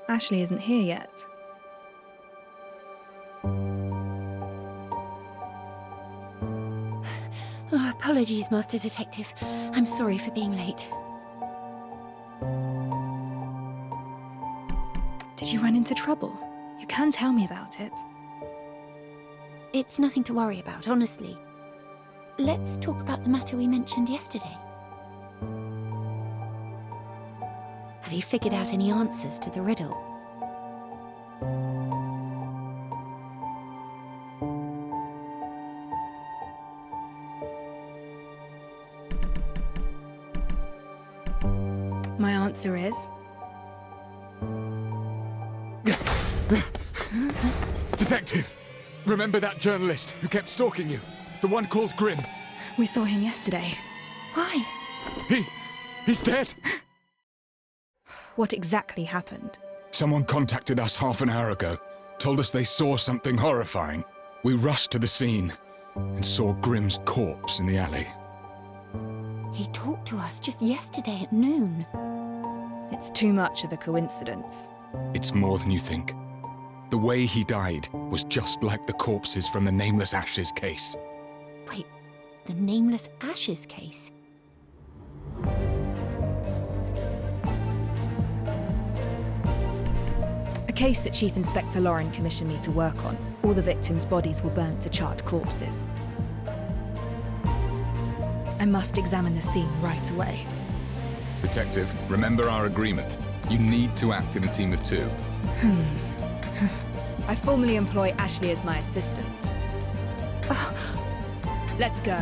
Ashley isn't here yet. Oh, apologies, Master Detective. I'm sorry for being late. Did you run into trouble? You can tell me about it. It's nothing to worry about, honestly. Let's talk about the matter we mentioned yesterday. Have you figured out any answers to the riddle? My answer is... Detective! Remember that journalist who kept stalking you? The one called Grimm? we saw him yesterday. Why? He's dead! What exactly happened? Someone contacted us half an hour ago, told us they saw something horrifying. We rushed to the scene and saw Grimm's corpse in the alley. He talked to us just yesterday at noon. It's too much of a coincidence. It's more than you think. The way he died was just like the corpses from the Nameless Ashes case. Wait, the Nameless Ashes case? A case that Chief Inspector Lauren commissioned me to work on. All the victims' bodies were burnt to charred corpses. I must examine the scene right away. Detective, remember our agreement. You need to act in a team of 2. I formally employ Ashley as my assistant. Let's go.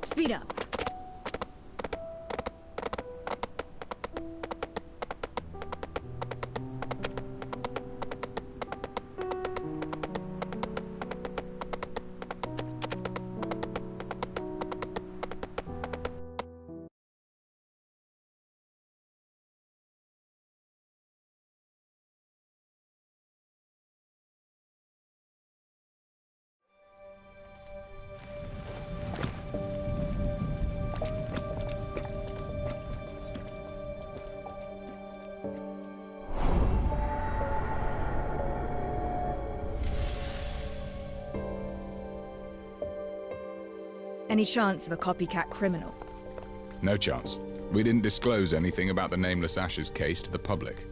Speed up. Any chance of a copycat criminal? No chance. We didn't disclose anything about the Nameless Ashes case to the public.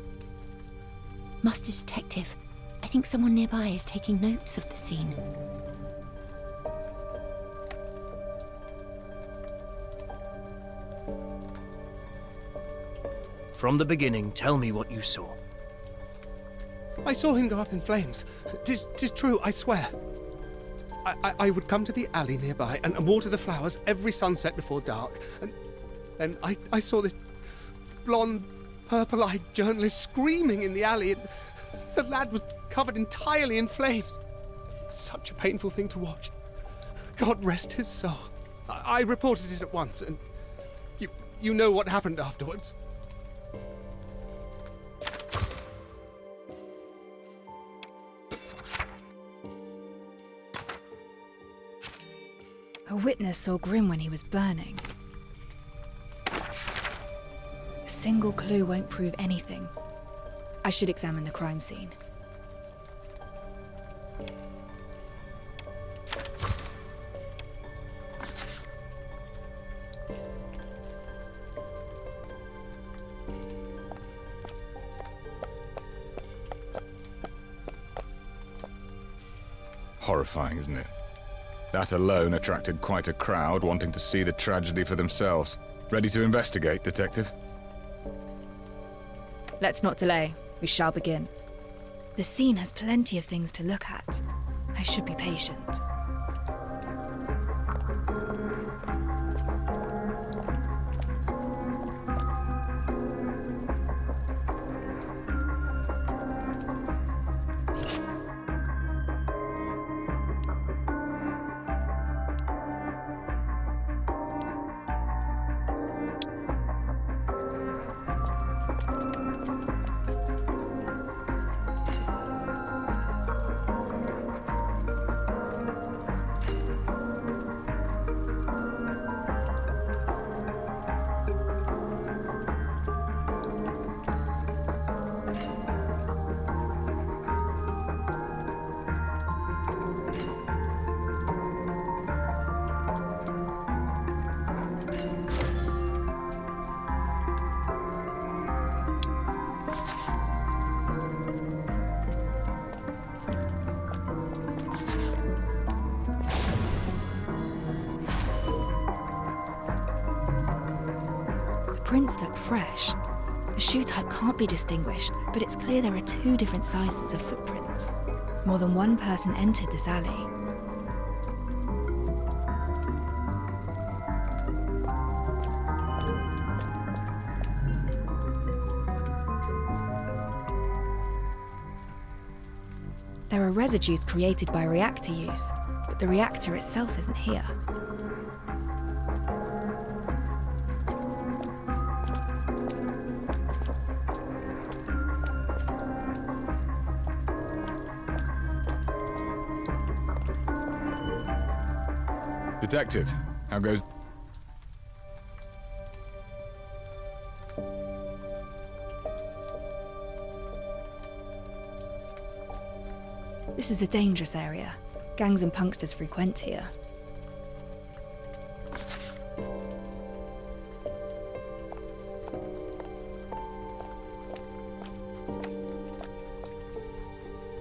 Master Detective, I think someone nearby is taking notes of the scene. From the beginning, tell me what you saw. I saw him go up in flames. Tis true, I swear. I would come to the alley nearby and water the flowers every sunset before dark. And then I saw this blonde, purple-eyed journalist screaming in the alley. And the lad was covered entirely in flames. It was such a painful thing to watch. God rest his soul. I reported it at once, and you know what happened afterwards. A witness saw Grimm when he was burning. A single clue won't prove anything. I should examine the crime scene. Horrifying, isn't it? That alone attracted quite a crowd wanting to see the tragedy for themselves. Ready to investigate, Detective? Let's not delay. We shall begin. The scene has plenty of things to look at. I should be patient. Prints look fresh. The shoe type can't be distinguished, but it's clear there are two different sizes of footprints. More than one person entered this alley. There are residues created by reactor use, but the reactor itself isn't here. Detective, how goes... This is a dangerous area. Gangs and punksters frequent here.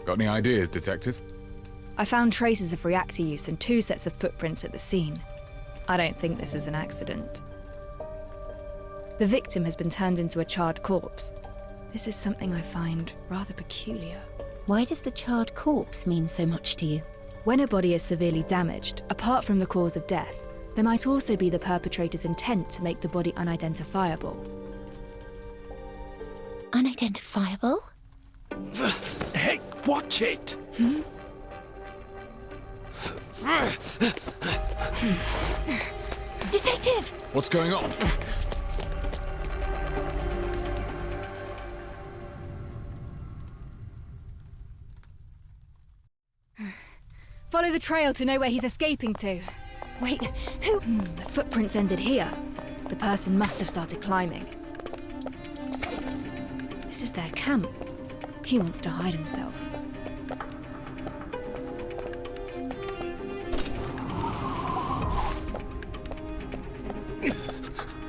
Got any ideas, Detective? I found traces of reactor use and 2 sets of footprints at the scene. I don't think this is an accident. The victim has been turned into a charred corpse. This is something I find rather peculiar. Why does the charred corpse mean so much to you? When a body is severely damaged, apart from the cause of death, there might also be the perpetrator's intent to make the body unidentifiable. Unidentifiable? Hey, watch it! Detective! What's going on? Follow the trail to know where he's escaping to. Wait, who? The footprints ended here. The person must have started climbing. This is their camp. He wants to hide himself.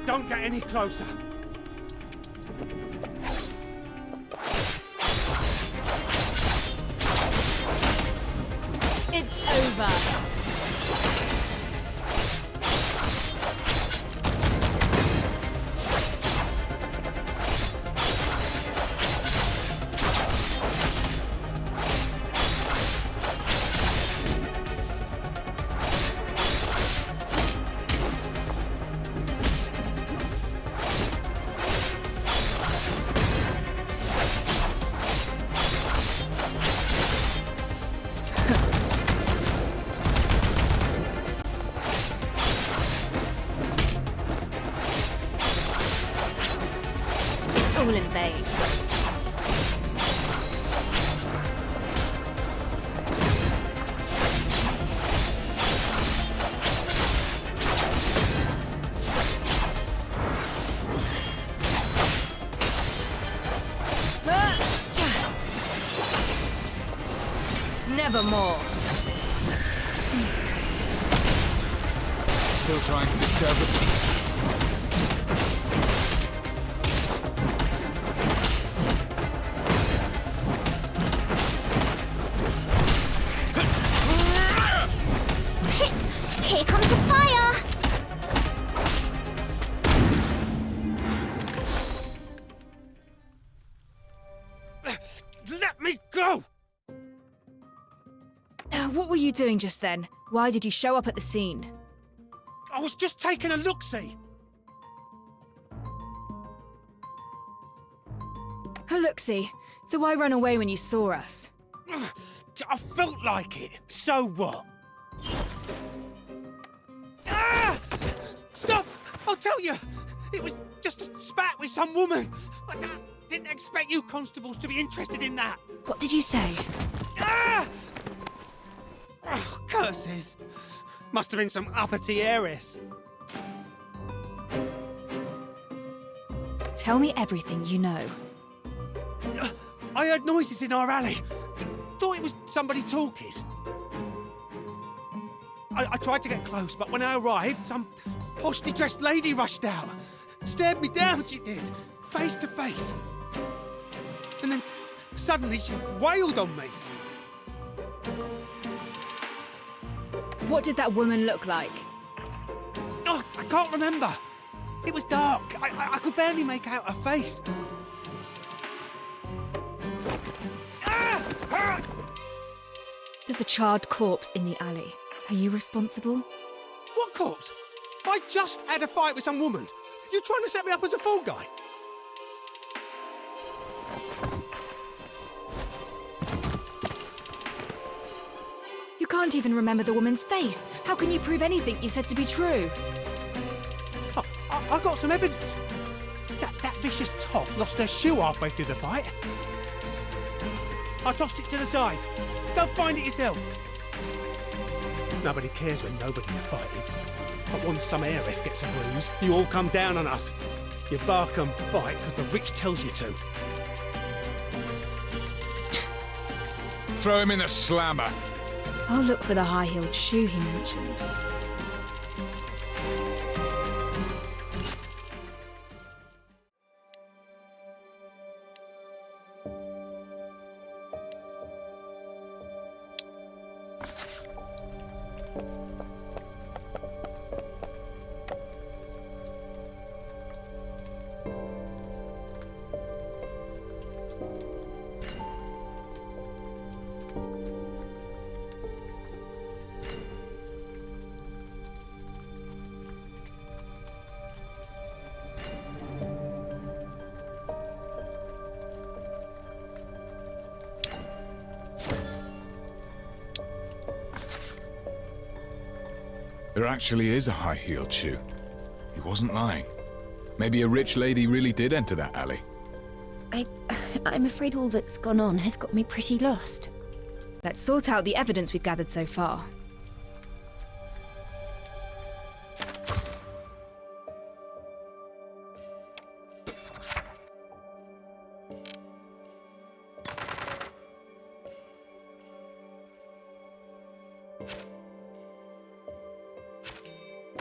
Don't get any closer. It's over. All in vain. Nevermore. Still trying to disturb the peace. Here comes the fire! Let me go! What were you doing just then? Why did you show up at the scene? I was just taking a look-see. A look-see. So why run away when you saw us? I felt like it. So what? Ah! Stop! I'll tell you. It was just a spat with some woman. I didn't expect you constables to be interested in that. What did you say? Ah! Oh, curses. Must have been some uppity heiress. Tell me everything you know. I heard noises in our alley. Thought it was somebody talking. I tried to get close, but when I arrived, some poshly dressed lady rushed out. Stared me down, she did, face to face. And then suddenly she wailed on me. What did that woman look like? Oh, I can't remember. It was dark. I could barely make out her face. There's a charred corpse in the alley. Are you responsible? What corpse? I just had a fight with some woman. You trying to set me up as a fall guy? You can't even remember the woman's face. How can you prove anything you said to be true? I got some evidence. That vicious toff lost her shoe halfway through the fight. I tossed it to the side. Go find it yourself. Nobody cares when nobody's fighting. But once some heiress gets a bruise, you all come down on us. You bark and bite because the rich tells you to. Throw him in the slammer. I'll look for the high-heeled shoe he mentioned. There actually is a high-heeled shoe. He wasn't lying. Maybe a rich lady really did enter that alley. I'm afraid all that's gone on has got me pretty lost. Let's sort out the evidence we've gathered so far.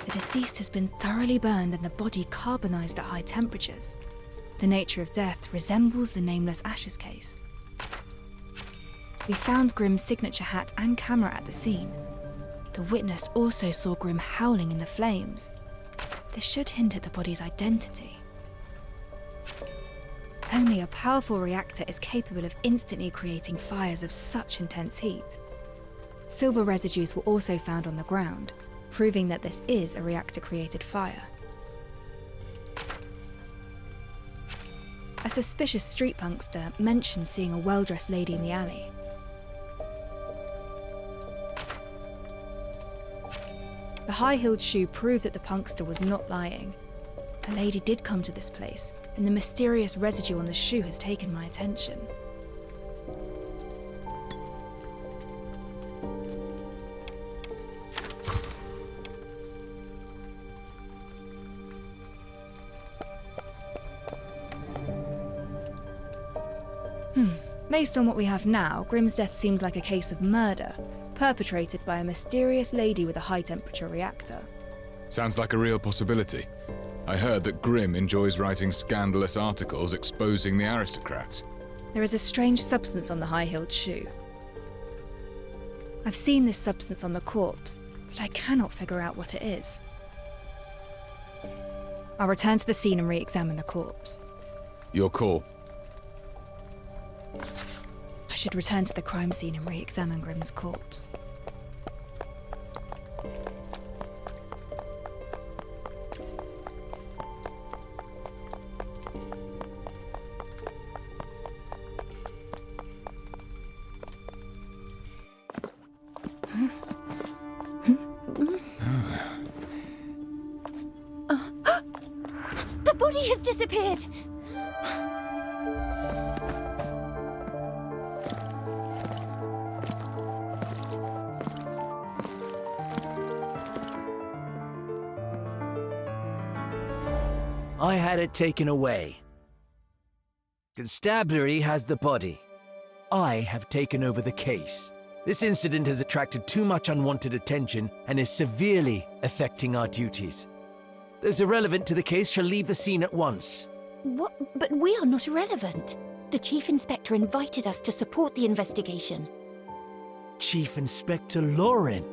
The deceased has been thoroughly burned and the body carbonized at high temperatures. The nature of death resembles the nameless ashes case. We found Grimm's signature hat and camera at the scene. The witness also saw Grimm howling in the flames. This should hint at the body's identity. Only a powerful reactor is capable of instantly creating fires of such intense heat. Silver residues were also found on the ground, proving that this is a reactor-created fire. A suspicious street punkster mentioned seeing a well-dressed lady in the alley. The high-heeled shoe proved that the punkster was not lying. A lady did come to this place, and the mysterious residue on the shoe has taken my attention. Based on what we have now, Grimm's death seems like a case of murder, perpetrated by a mysterious lady with a high-temperature reactor. Sounds like a real possibility. I heard that Grimm enjoys writing scandalous articles exposing the aristocrats. There is a strange substance on the high-heeled shoe. I've seen this substance on the corpse, but I cannot figure out what it is. I'll return to the scene and re-examine the corpse. Your call. I should return to the crime scene and re-examine Grimm's corpse. The body has disappeared! I had it taken away. Constabulary has the body. I have taken over the case. This incident has attracted too much unwanted attention and is severely affecting our duties. Those irrelevant to the case shall leave the scene at once. What? But we are not irrelevant. The Chief Inspector invited us to support the investigation. Chief Inspector Lauren.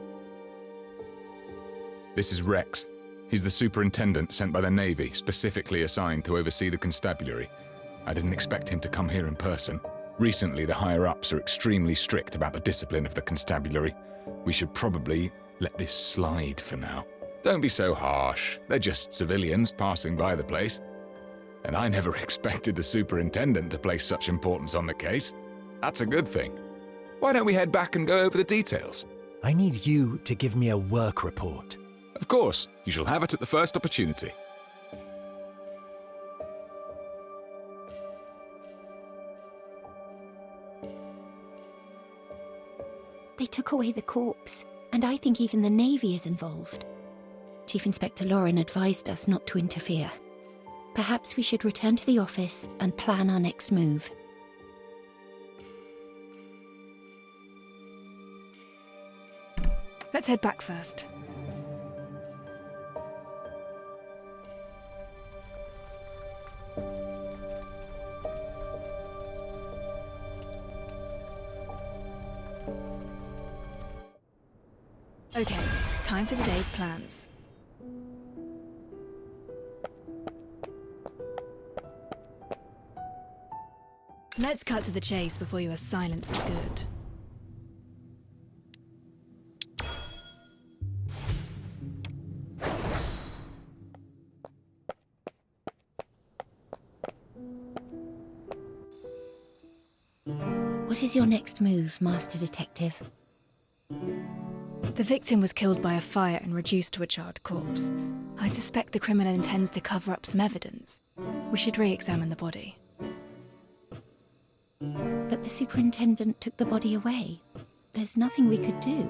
This is Rex. He's the superintendent sent by the Navy, specifically assigned to oversee the constabulary. I didn't expect him to come here in person. Recently, the higher-ups are extremely strict about the discipline of the constabulary. We should probably let this slide for now. Don't be so harsh. They're just civilians passing by the place. And I never expected the superintendent to place such importance on the case. That's a good thing. Why don't we head back and go over the details? I need you to give me a work report. Of course, you shall have it at the first opportunity. They took away the corpse, and I think even the Navy is involved. Chief Inspector Lauren advised us not to interfere. Perhaps we should return to the office and plan our next move. Let's head back first. Okay, time for today's plans. Let's cut to the chase before you are silenced for good. What is your next move, Master Detective? The victim was killed by a fire and reduced to a charred corpse. I suspect the criminal intends to cover up some evidence. We should re-examine the body. But the superintendent took the body away. There's nothing we could do.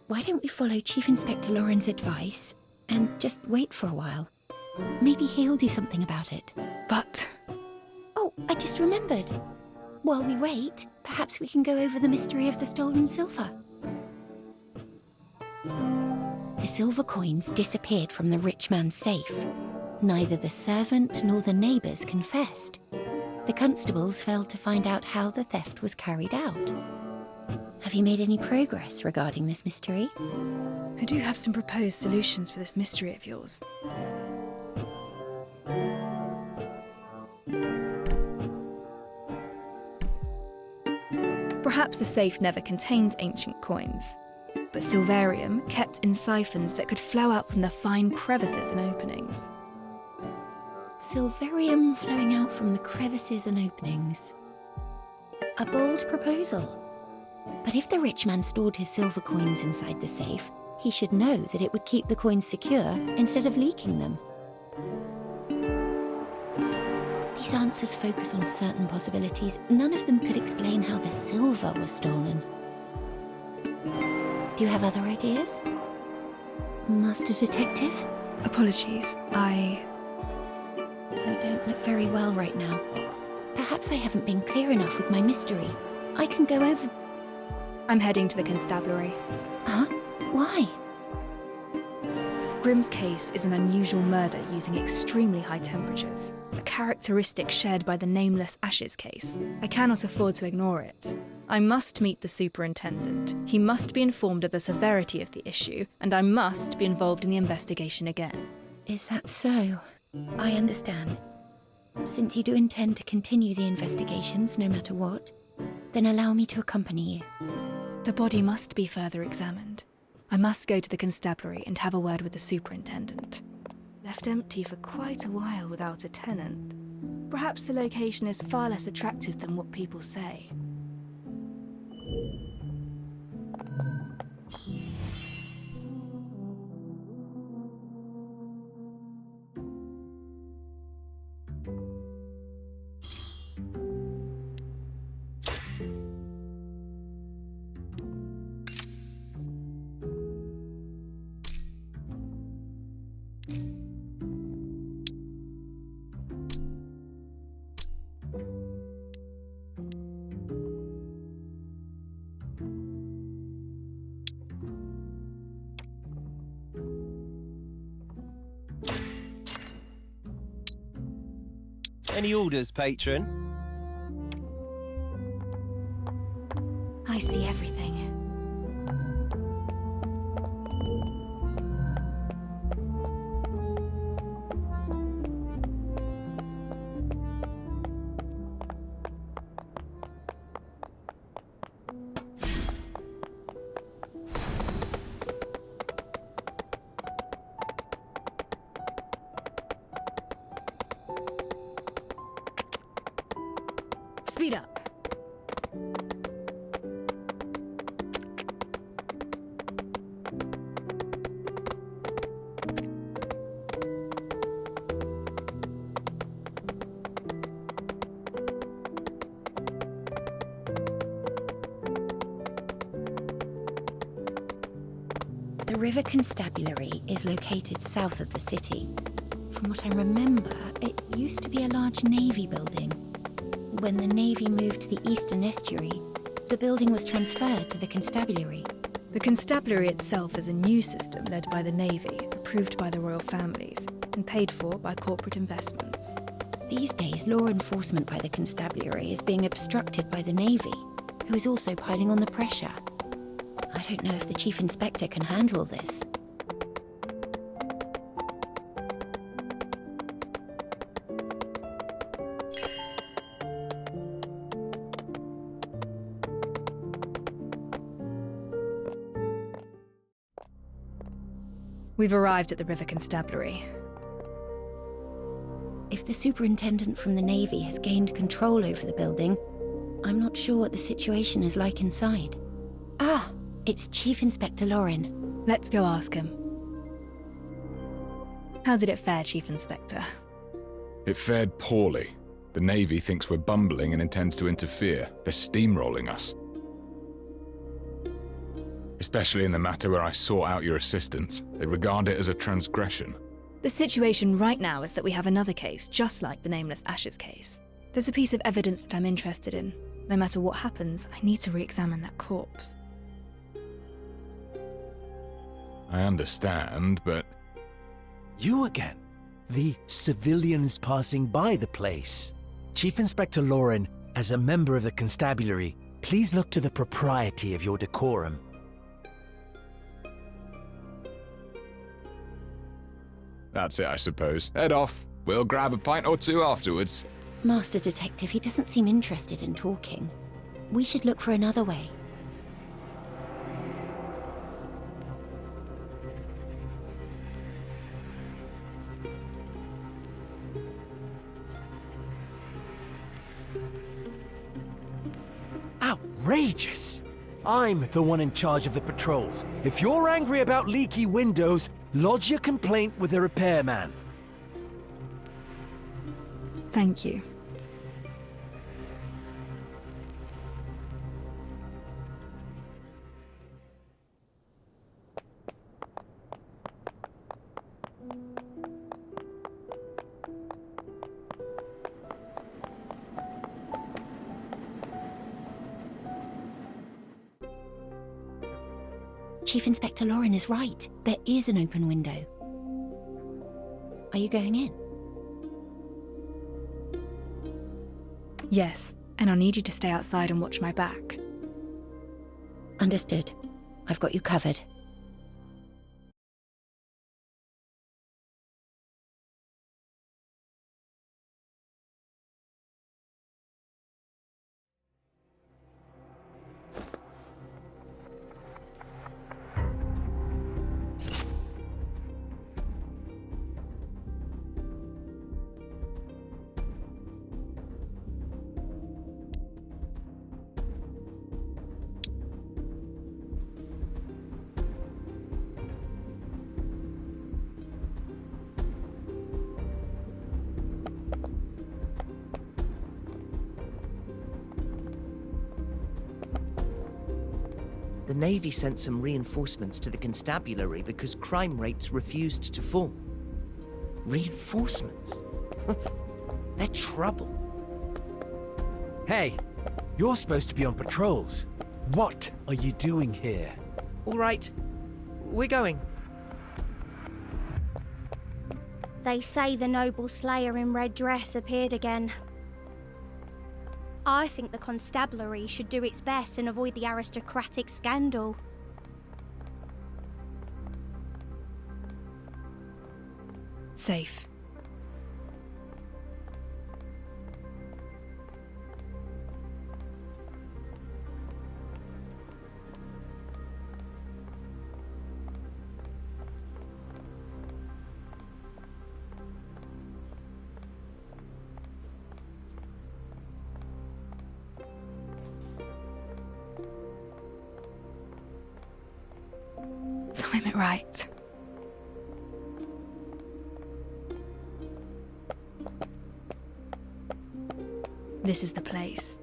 Why don't we follow Chief Inspector Lauren's advice and just wait for a while? Maybe he'll do something about it. But... Oh, I just remembered. While we wait, perhaps we can go over the mystery of the stolen silver. The silver coins disappeared from the rich man's safe. Neither the servant nor the neighbours confessed. The constables failed to find out how the theft was carried out. Have you made any progress regarding this mystery? I do have some proposed solutions for this mystery of yours. Perhaps the safe never contained ancient coins, but silverium kept in siphons that could flow out from the fine crevices and openings. Silverium flowing out from the crevices and openings. A bold proposal. But if the rich man stored his silver coins inside the safe, he should know that it would keep the coins secure instead of leaking them. These answers focus on certain possibilities. None of them could explain how the silver was stolen. Do you have other ideas? Master Detective? Apologies, You don't look very well right now. Perhaps I haven't been clear enough with my mystery. I can go over... I'm heading to the constabulary. Huh? Why? Grimm's case is an unusual murder using extremely high temperatures, a characteristic shared by the Nameless Ashes case. I cannot afford to ignore it. I must meet the superintendent. He must be informed of the severity of the issue, and I must be involved in the investigation again. Is that so? I understand. Since you do intend to continue the investigations no matter what, then allow me to accompany you. The body must be further examined. I must go to the constabulary and have a word with the superintendent. Left empty for quite a while without a tenant. Perhaps the location is far less attractive than what people say. Any orders, patron? I see everything. Speed up. The River Constabulary is located south of the city. From what I remember, it used to be a large navy building. When the navy moved to the eastern estuary, the building was transferred to the constabulary. The constabulary itself is a new system led by the Navy, approved by the royal families, and paid for by corporate investments. These days, law enforcement by the constabulary is being obstructed by the Navy, who is also piling on the pressure. I don't know if the Chief Inspector can handle this. We've arrived at the River Constabulary. If the superintendent from the Navy has gained control over the building, I'm not sure what the situation is like inside. Ah, it's Chief Inspector Lauren. Let's go ask him. How did it fare, Chief Inspector? It fared poorly. The Navy thinks we're bumbling and intends to interfere. They're steamrolling us. Especially in the matter where I sought out your assistance. They regard it as a transgression. The situation right now is that we have another case, just like the Nameless Ashes case. There's a piece of evidence that I'm interested in. No matter what happens, I need to re-examine that corpse. I understand, but... You again? The civilians passing by the place. Chief Inspector Lauren, as a member of the constabulary, please look to the propriety of your decorum. That's it, I suppose. Head off. We'll grab a pint or two afterwards. Master Detective, he doesn't seem interested in talking. We should look for another way. Outrageous! I'm the one in charge of the patrols. If you're angry about leaky windows, lodge your complaint with the repairman. Thank you. Chief Inspector Lauren is right. There is an open window. Are you going in? Yes, and I'll need you to stay outside and watch my back. Understood. I've got you covered. The Navy sent some reinforcements to the constabulary because crime rates refused to fall. Reinforcements? They're trouble. Hey, you're supposed to be on patrols. What are you doing here? All right, we're going. They say the noble slayer in red dress appeared again. I think the constabulary should do its best and avoid the aristocratic scandal. Safe. time it right. This is the place.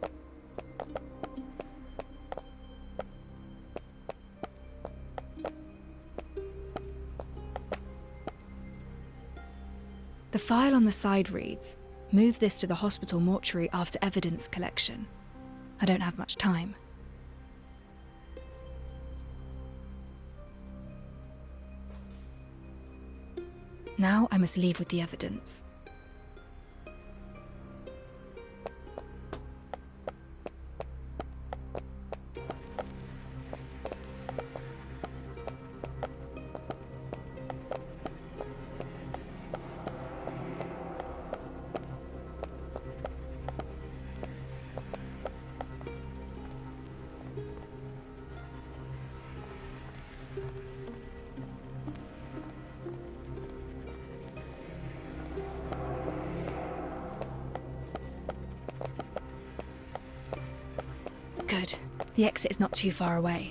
The file on the side reads, "Move this to the hospital mortuary after evidence collection." I don't have much time. Now I must leave with the evidence. Good. The exit is not too far away.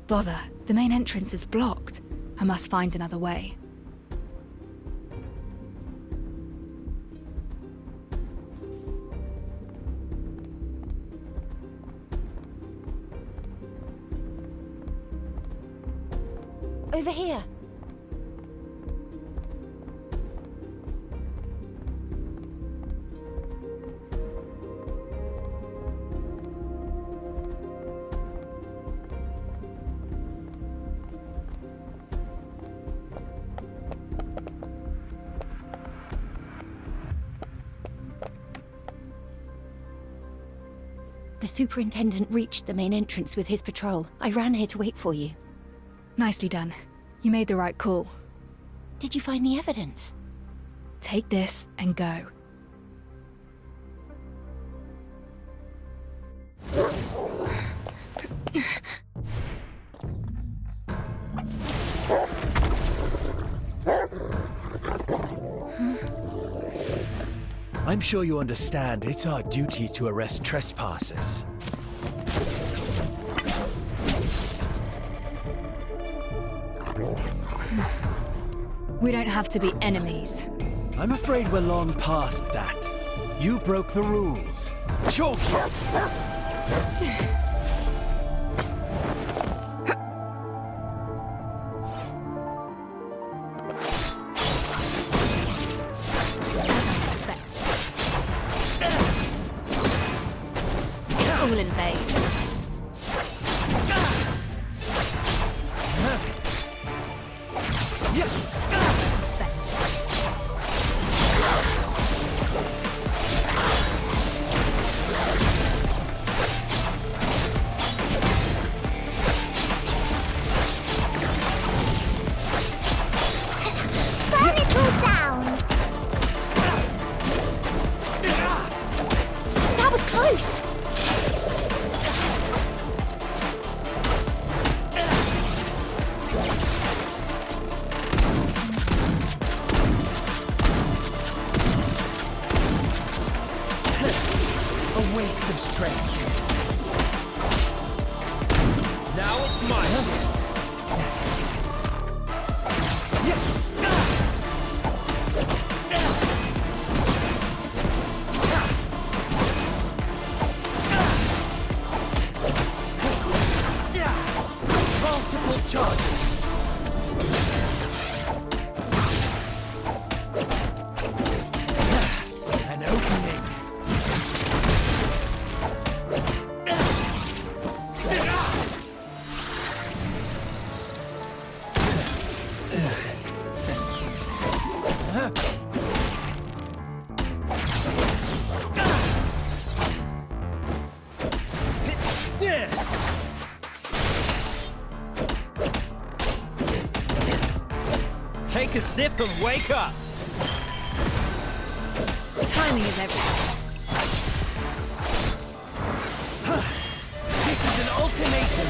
Bother, the main entrance is blocked. I must find another way. Over here. The superintendent reached the main entrance with his patrol. I ran here to wait for you. Nicely done. You made the right call. Did you find the evidence? Take this and go. I'm sure you understand it's our duty to arrest trespassers. We don't have to be enemies. I'm afraid we're long past that. You broke the rules. Choke you! All in vain. As I suspected. Burn it all down! That was close! A waste of strength. Now it's my turn. Multiple charges. An opening. Take a sip and wake up. Timing is everything. Ultimatum!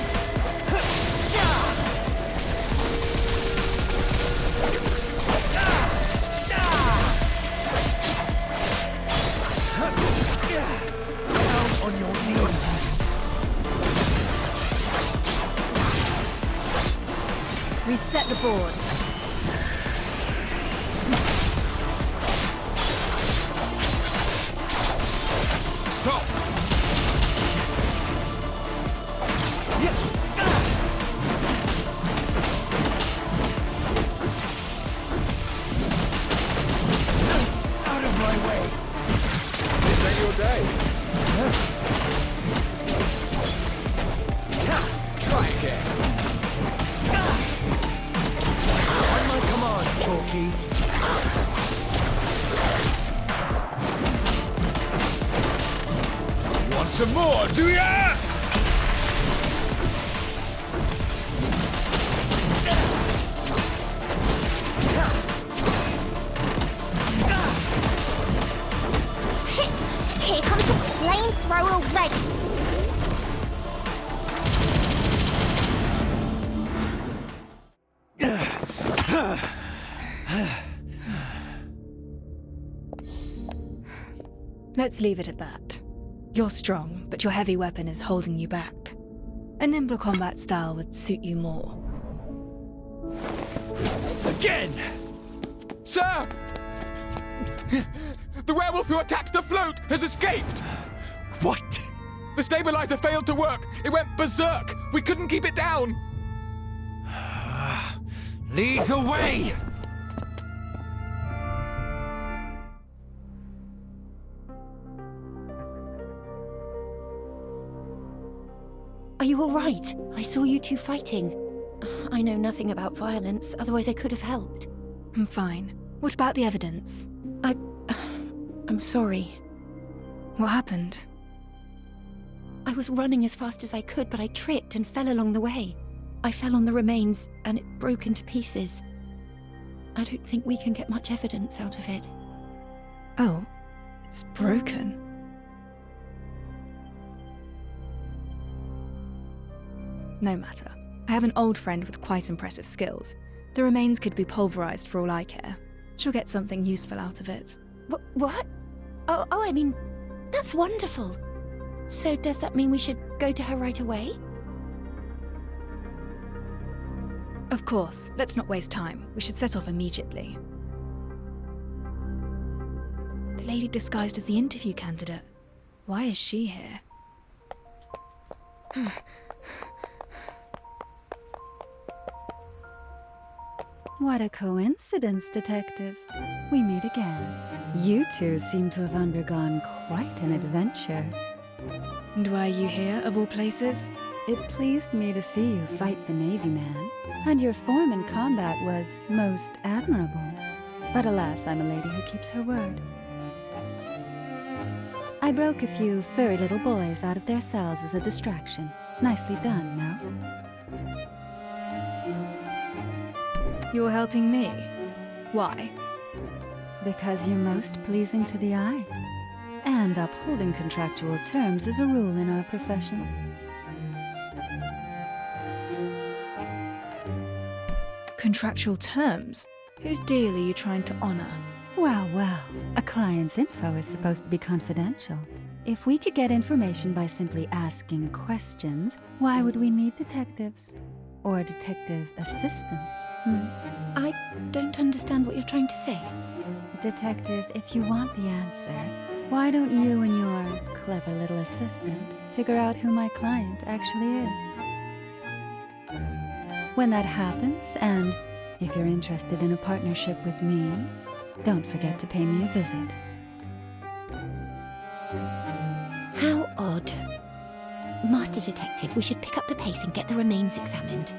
Down on your knees! Reset the board. Stop! Out of my way! This ain't your day. Try again. On my command, Chalky. Want some more, do ya? Here comes a flamethrower ready. Let's leave it at that. You're strong, but your heavy weapon is holding you back. A nimble combat style would suit you more. Again! Sir! The werewolf who attacked the float has escaped! What? The stabilizer failed to work. It went berserk. We couldn't keep it down. Lead the way! Are you all right? I saw you two fighting. I know nothing about violence, otherwise I could have helped. I'm fine. What about the evidence? I'm sorry. What happened? I was running as fast as I could, but I tripped and fell along the way. I fell on the remains, and it broke into pieces. I don't think we can get much evidence out of it. Oh, it's broken. No matter. I have an old friend with quite impressive skills. The remains could be pulverized for all I care. She'll get something useful out of it. What? Oh, I mean, that's wonderful. So does that mean we should go to her right away? Of course. Let's not waste time. We should set off immediately. The lady disguised as the interview candidate. Why is she here? What a coincidence, Detective. We meet again. You two seem to have undergone quite an adventure. And why are you here, of all places? It pleased me to see you fight the Navy man, and your form in combat was most admirable. But alas, I'm a lady who keeps her word. I broke a few furry little boys out of their cells as a distraction. Nicely done, no? You're helping me. Why? Because you're most pleasing to the eye. And upholding contractual terms is a rule in our profession. Contractual terms? Whose deal are you trying to honor? Well, a client's info is supposed to be confidential. If we could get information by simply asking questions, why would we need detectives? Or detective assistants? I don't understand what you're trying to say. Detective, if you want the answer, why don't you and your clever little assistant figure out who my client actually is? When that happens, and if you're interested in a partnership with me, don't forget to pay me a visit. How odd. Master Detective, we should pick up the pace and get the remains examined.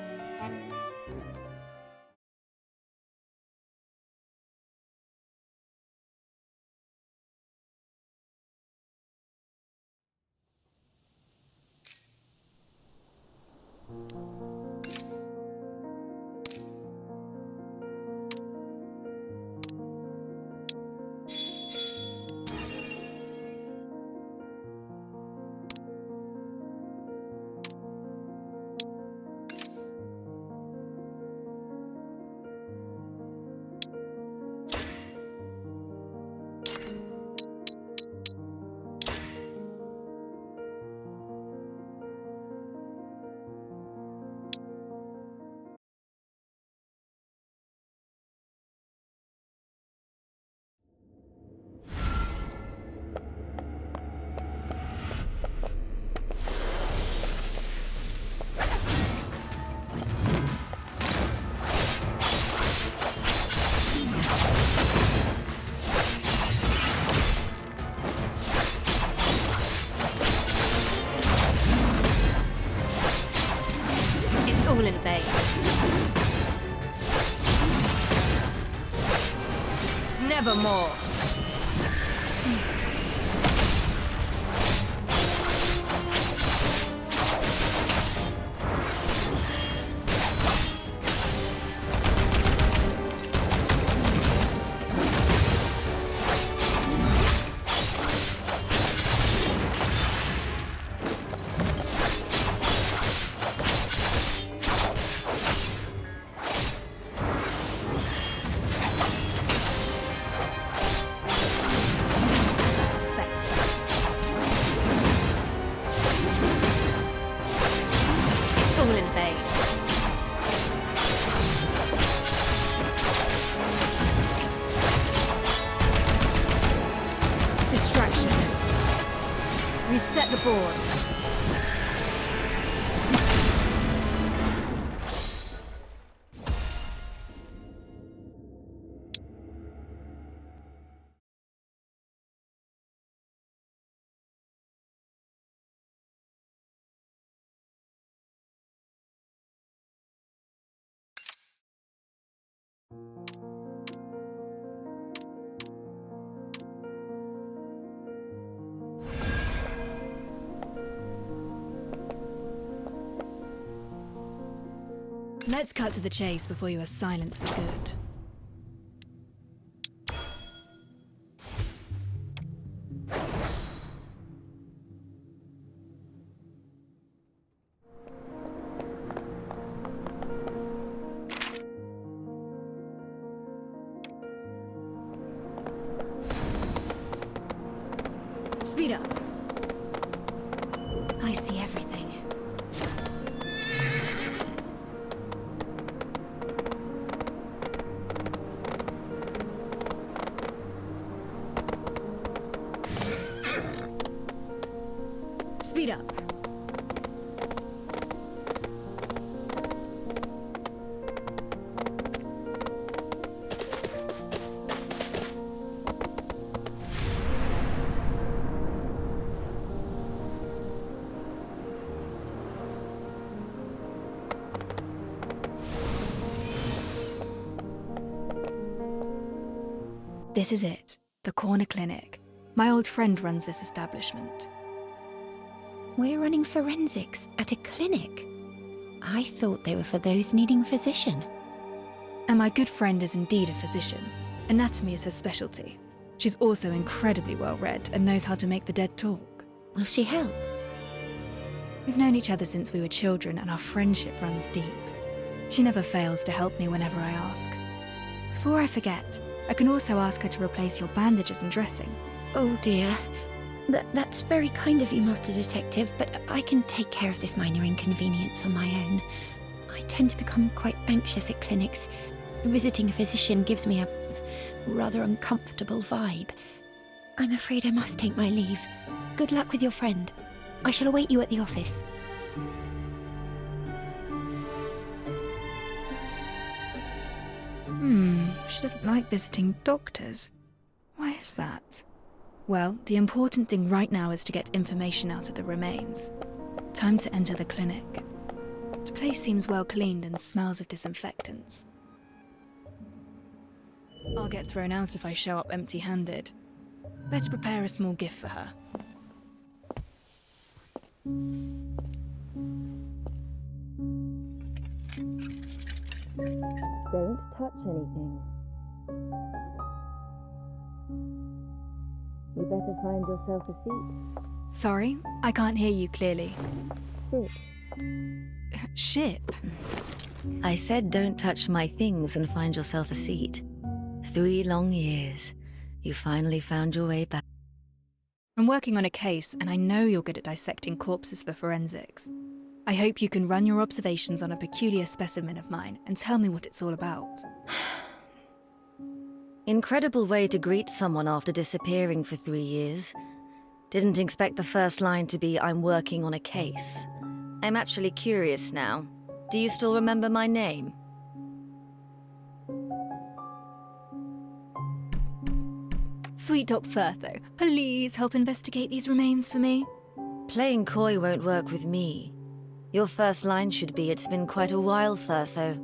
Nevermore. Reset the board. Let's cut to the chase before you are silenced for good. Speed up. I see everything. Speed up. This is it, the Corner Clinic. My old friend runs this establishment. We're running forensics at a clinic. I thought they were for those needing a physician. And my good friend is indeed a physician. Anatomy is her specialty. She's also incredibly well-read and knows how to make the dead talk. Will she help? We've known each other since we were children and our friendship runs deep. She never fails to help me whenever I ask. Before I forget, I can also ask her to replace your bandages and dressing. Oh dear. That's very kind of you, Master Detective, but I can take care of this minor inconvenience on my own. I tend to become quite anxious at clinics. Visiting a physician gives me a rather uncomfortable vibe. I'm afraid I must take my leave. Good luck with your friend. I shall await you at the office. She doesn't like visiting doctors. Why is that? Well, the important thing right now is to get information out of the remains. Time to enter the clinic. The place seems well cleaned and smells of disinfectants. I'll get thrown out if I show up empty-handed. Better prepare a small gift for her. Don't touch anything. You better find yourself a seat. Sorry, I can't hear you clearly. Sit. Ship? I said don't touch my things and find yourself a seat. 3 long years. You finally found your way back. I'm working on a case, and I know you're good at dissecting corpses for forensics. I hope you can run your observations on a peculiar specimen of mine and tell me what it's all about. Incredible way to greet someone after disappearing for 3 years. Didn't expect the first line to be, I'm working on a case. I'm actually curious now. Do you still remember my name? Sweet Doc Firtho, please help investigate these remains for me. Playing coy won't work with me. Your first line should be, "It's been quite a while, Firtho."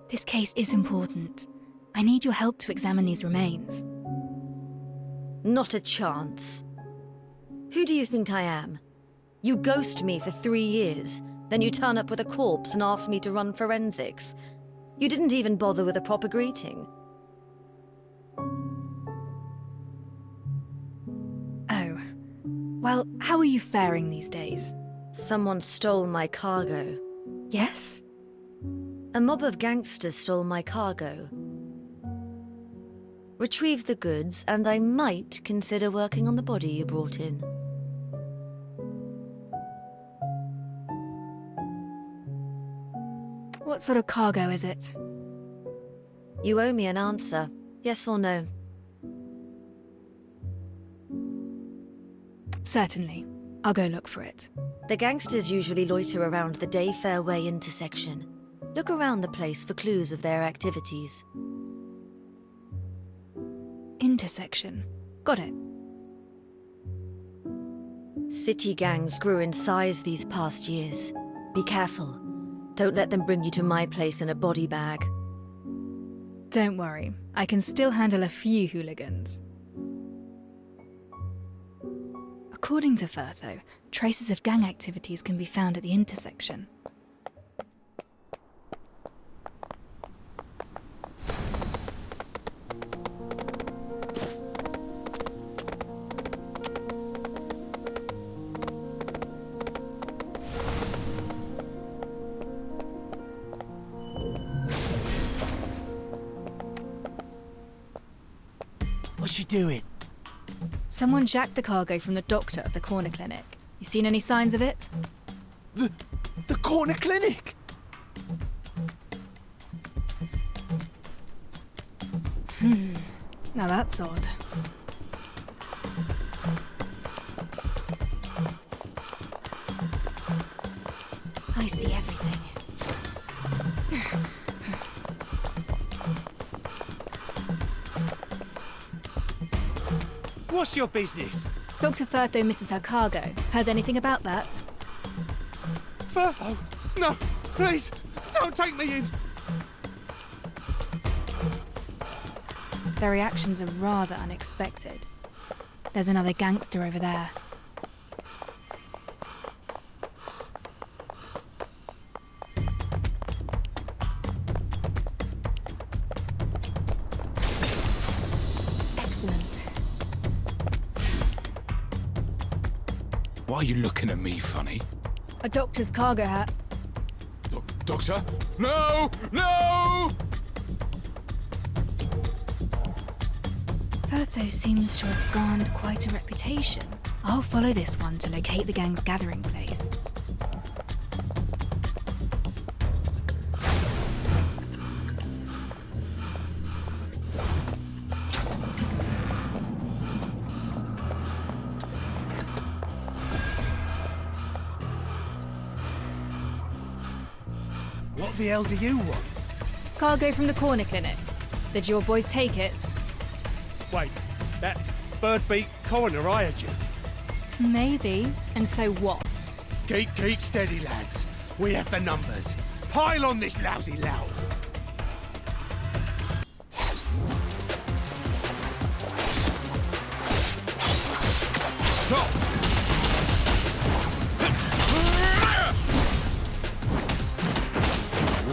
This case is important. I need your help to examine these remains. Not a chance. Who do you think I am? You ghost me for 3 years, then you turn up with a corpse and ask me to run forensics. You didn't even bother with a proper greeting. Oh. Well, how are you faring these days? Someone stole my cargo. Yes? A mob of gangsters stole my cargo. Retrieve the goods, and I might consider working on the body you brought in. What sort of cargo is it? You owe me an answer. Yes or no? Certainly. I'll go look for it. The gangsters usually loiter around the Day Fairway intersection. Look around the place for clues of their activities. Intersection. Got it. City gangs grew in size these past years. Be careful. Don't let them bring you to my place in a body bag. Don't worry. I can still handle a few hooligans. According to Firtho, traces of gang activities can be found at the intersection. What's she doing? Someone jacked the cargo from the doctor of the corner clinic. You seen any signs of it? The corner clinic? Now that's odd. I see everything. What's your business? Dr. Firtho misses her cargo. Heard anything about that? Firtho! No! Please! Don't take me in! Their reactions are rather unexpected. There's another gangster over there. Why are you looking at me funny? A doctor's cargo hat. Doctor? No! No! Firtho seems to have garnered quite a reputation. I'll follow this one to locate the gang's gathering place. What the hell do you want? Cargo from the corner clinic. Did your boys take it? Wait, that bird-beak coroner hired you? Maybe. And so what? Keep steady, lads. We have the numbers. Pile on this lousy lout. Stop!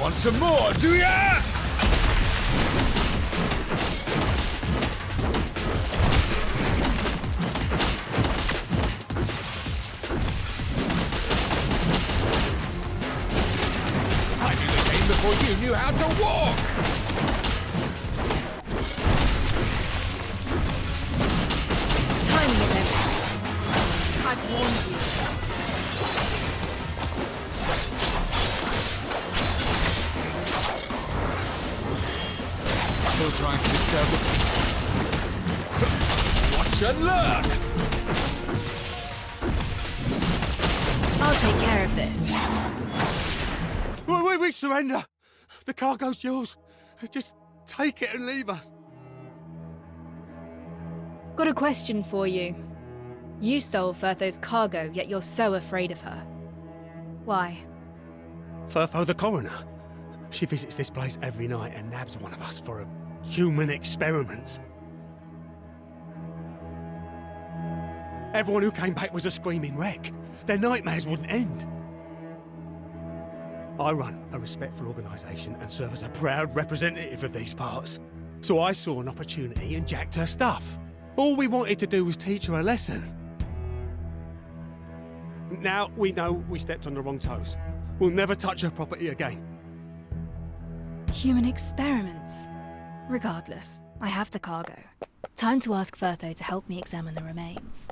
Want some more, do ya? I knew the game before you knew how to walk! Timing is everything. I've warned you. Still trying to disturb the peace. Watch and learn! I'll take care of this. We surrender. The cargo's yours. Just take it and leave us. Got a question for you. You stole Firtho's cargo, yet you're so afraid of her. Why? Firtho the coroner. She visits this place every night and nabs one of us for human experiments. Everyone who came back was a screaming wreck. Their nightmares wouldn't end. I run a respectful organisation and serve as a proud representative of these parts. So I saw an opportunity and jacked her stuff. All we wanted to do was teach her a lesson. Now we know we stepped on the wrong toes. We'll never touch her property again. Human experiments. Regardless, I have the cargo. Time to ask Firtho to help me examine the remains.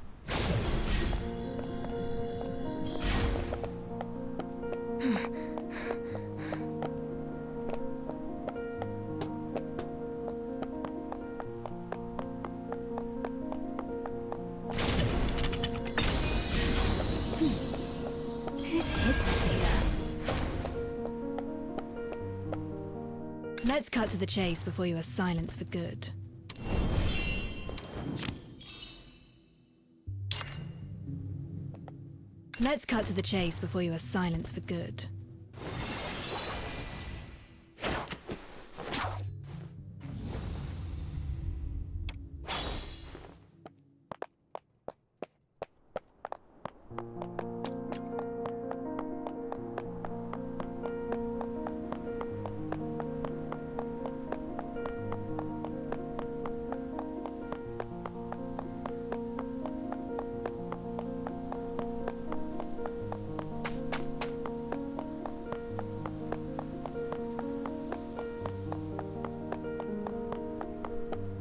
Who's hid this here? Let's cut to the chase before you are silenced for good. Let's cut to the chase before you are silenced for good.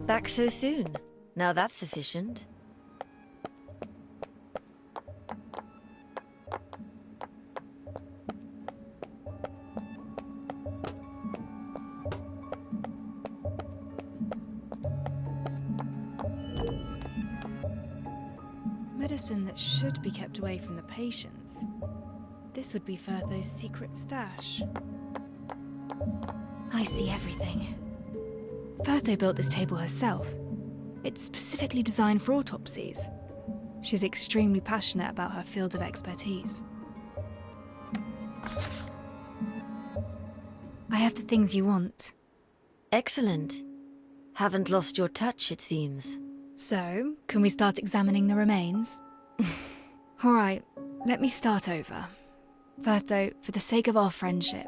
Back so soon. Now that's efficient. Medicine that should be kept away from the patients. This would be Firtho's secret stash. I see everything. Firtho built this table herself. It's specifically designed for autopsies. She's extremely passionate about her field of expertise. I have the things you want. Excellent. Haven't lost your touch, it seems. So, can we start examining the remains? Alright, let me start over. Firtho, for the sake of our friendship,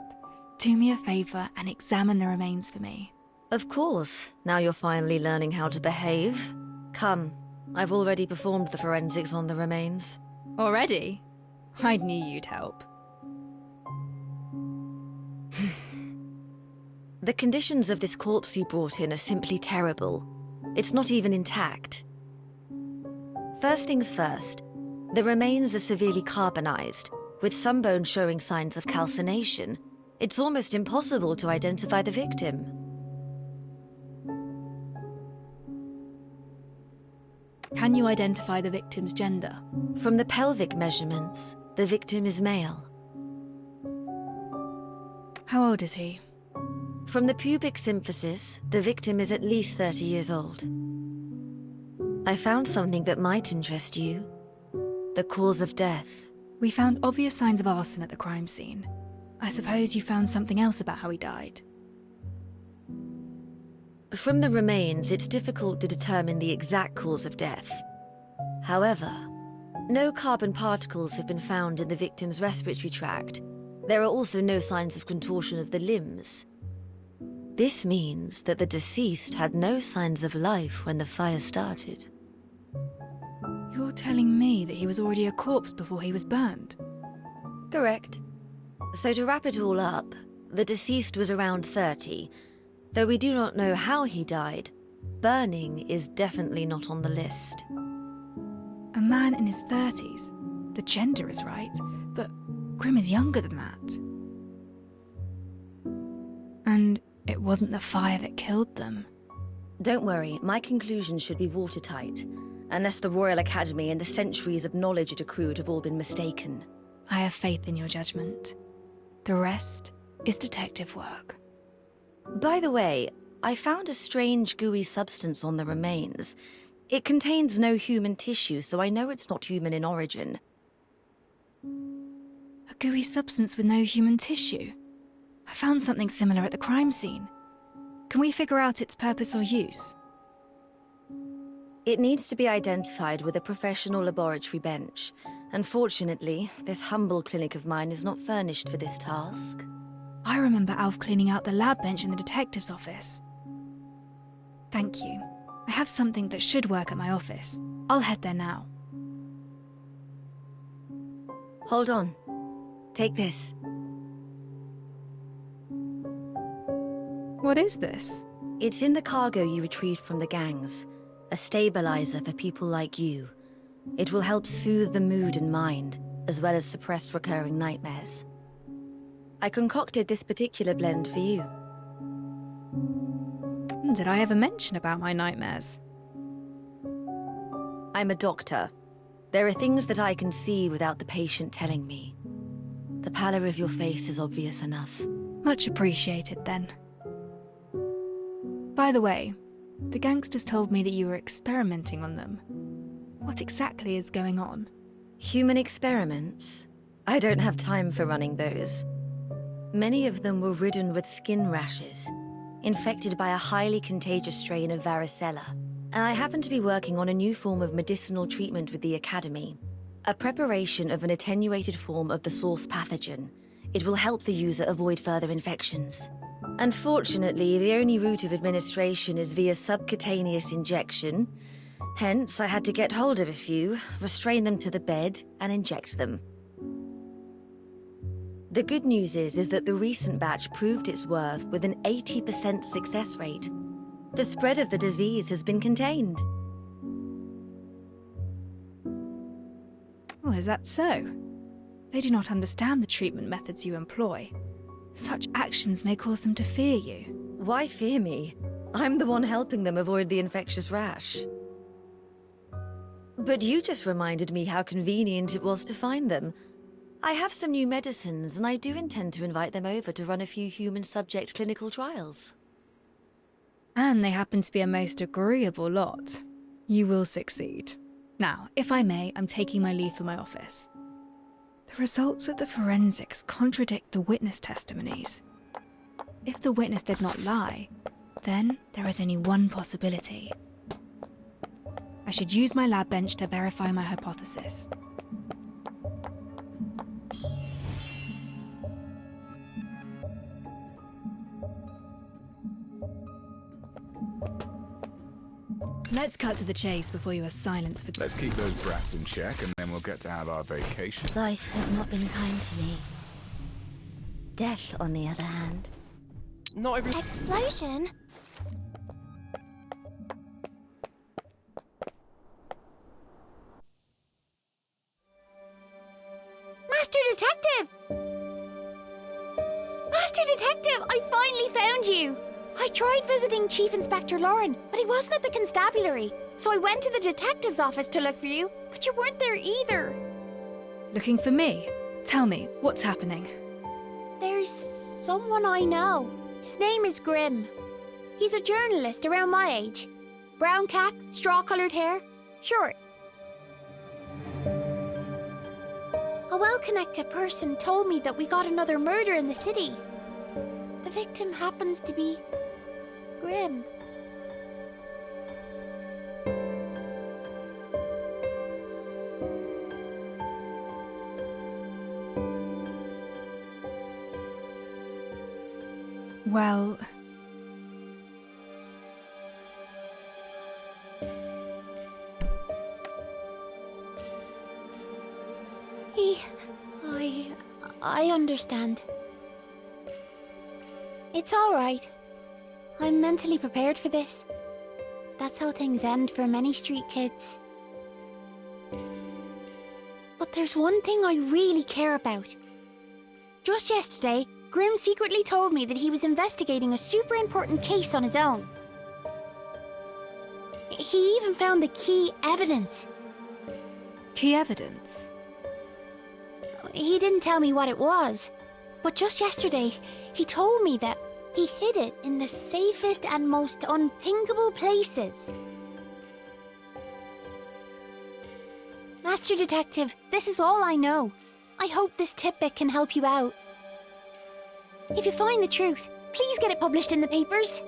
do me a favour and examine the remains for me. Of course, now you're finally learning how to behave. Come, I've already performed the forensics on the remains. Already? I knew you'd help. The conditions of this corpse you brought in are simply terrible. It's not even intact. First things first, the remains are severely carbonized, with some bones showing signs of calcination. It's almost impossible to identify the victim. Can you identify the victim's gender? From the pelvic measurements, the victim is male. How old is he? From the pubic symphysis, the victim is at least 30 years old. I found something that might interest you. The cause of death. We found obvious signs of arson at the crime scene. I suppose you found something else about how he died. From the remains, it's difficult to determine the exact cause of death. However, no carbon particles have been found in the victim's respiratory tract. There are also no signs of contortion of the limbs. This means that the deceased had no signs of life when the fire started. You're telling me that he was already a corpse before he was burned? Correct. So to wrap it all up, the deceased was around 30. Though we do not know how he died, burning is definitely not on the list. A man in his 30s. The gender is right, but Grim is younger than that. And it wasn't the fire that killed them. Don't worry, my conclusion should be watertight, unless the Royal Academy and the centuries of knowledge it accrued have all been mistaken. I have faith in your judgment. The rest is detective work. By the way, I found a strange gooey substance on the remains. It contains no human tissue, so I know it's not human in origin. A gooey substance with no human tissue? I found something similar at the crime scene. Can we figure out its purpose or use? It needs to be identified with a professional laboratory bench. Unfortunately, this humble clinic of mine is not furnished for this task. I remember Alf cleaning out the lab bench in the detective's office. Thank you. I have something that should work at my office. I'll head there now. Hold on. Take this. What is this? It's in the cargo you retrieved from the gangs. A stabilizer for people like you. It will help soothe the mood and mind, as well as suppress recurring nightmares. I concocted this particular blend for you. Did I ever mention about my nightmares? I'm a doctor. There are things that I can see without the patient telling me. The pallor of your face is obvious enough. Much appreciated, then. By the way, the gangsters told me that you were experimenting on them. What exactly is going on? Human experiments? I don't have time for running those. Many of them were ridden with skin rashes, infected by a highly contagious strain of varicella. And I happen to be working on a new form of medicinal treatment with the Academy. A preparation of an attenuated form of the source pathogen. It will help the user avoid further infections. Unfortunately, the only route of administration is via subcutaneous injection. Hence, I had to get hold of a few, restrain them to the bed, and inject them. The good news is that the recent batch proved its worth with an 80% success rate. The spread of the disease has been contained. Oh, is that so? They do not understand the treatment methods you employ. Such actions may cause them to fear you. Why fear me? I'm the one helping them avoid the infectious rash. But you just reminded me how convenient it was to find them. I have some new medicines, and I do intend to invite them over to run a few human subject clinical trials. And they happen to be a most agreeable lot. You will succeed. Now, if I may, I'm taking my leave for my office. The results of the forensics contradict the witness testimonies. If the witness did not lie, then there is only one possibility. I should use my lab bench to verify my hypothesis. Let's cut to the chase before you are silenced for... Let's keep those brats in check, and then we'll get to have our vacation. Life has not been kind to me. Death, on the other hand. Not every... Explosion? Master Detective! Master Detective, I finally found you! I tried visiting Chief Inspector Lauren, but he wasn't at the constabulary. So I went to the detective's office to look for you, but you weren't there either. Looking for me? Tell me, what's happening? There's someone I know. His name is Grimm. He's a journalist around my age. Brown cap, straw-coloured hair, short. A well-connected person told me that we got another murder in the city. The victim happens to be Grimm. Well... I understand. It's all right. I'm mentally prepared for this. That's how things end for many street kids. But there's one thing I really care about. Just yesterday, Grimm secretly told me that he was investigating a super important case on his own. He even found the key evidence. Key evidence? He didn't tell me what it was, but just yesterday, he told me that he hid it in the safest and most unthinkable places. Master Detective, this is all I know. I hope this tidbit can help you out. If you find the truth, please get it published in the papers.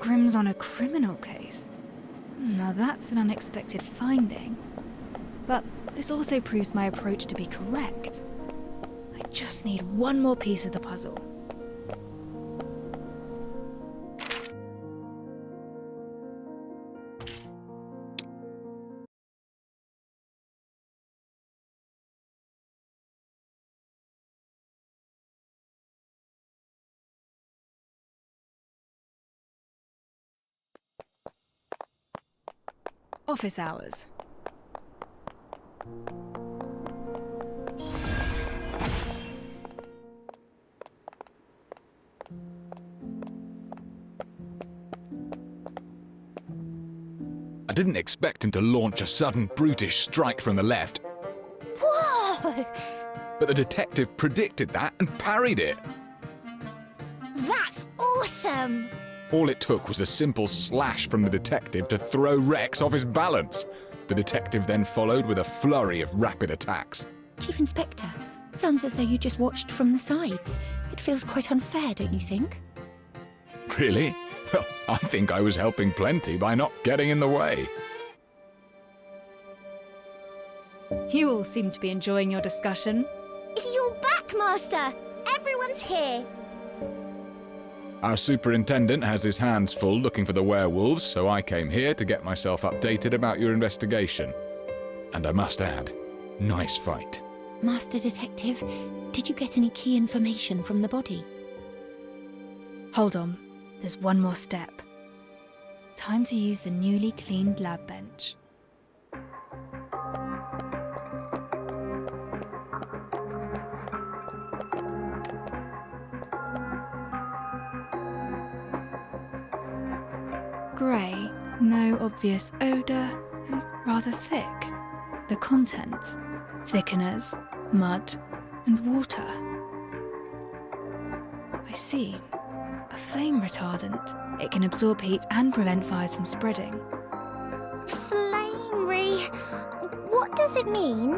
Grimm's on a criminal case. Now that's an unexpected finding. But this also proves my approach to be correct. I just need one more piece of the puzzle. Office hours. I didn't expect him to launch a sudden brutish strike from the left, Whoa! but the detective predicted that and parried it. That's awesome! All it took was a simple slash from the detective to throw Rex off his balance. The detective then followed with a flurry of rapid attacks. Chief Inspector, sounds as though you just watched from the sides. It feels quite unfair, don't you think? Really? Well, I think I was helping plenty by not getting in the way. You all seem to be enjoying your discussion. You're back, Master! Everyone's here! Our superintendent has his hands full looking for the werewolves, so I came here to get myself updated about your investigation. And I must add, nice fight. Master Detective, did you get any key information from the body? Hold on, there's one more step. Time to use the newly cleaned lab bench. Grey, no obvious odour, and rather thick. The contents: thickeners, mud, and water. I see. A flame retardant. It can absorb heat and prevent fires from spreading. What does it mean?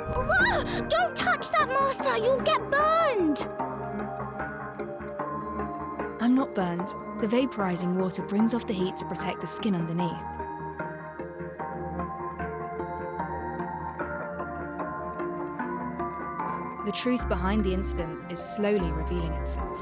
Whoa! Don't touch that, Master! You'll get burned! I'm not burned. The vaporizing water brings off the heat to protect the skin underneath. The truth behind the incident is slowly revealing itself.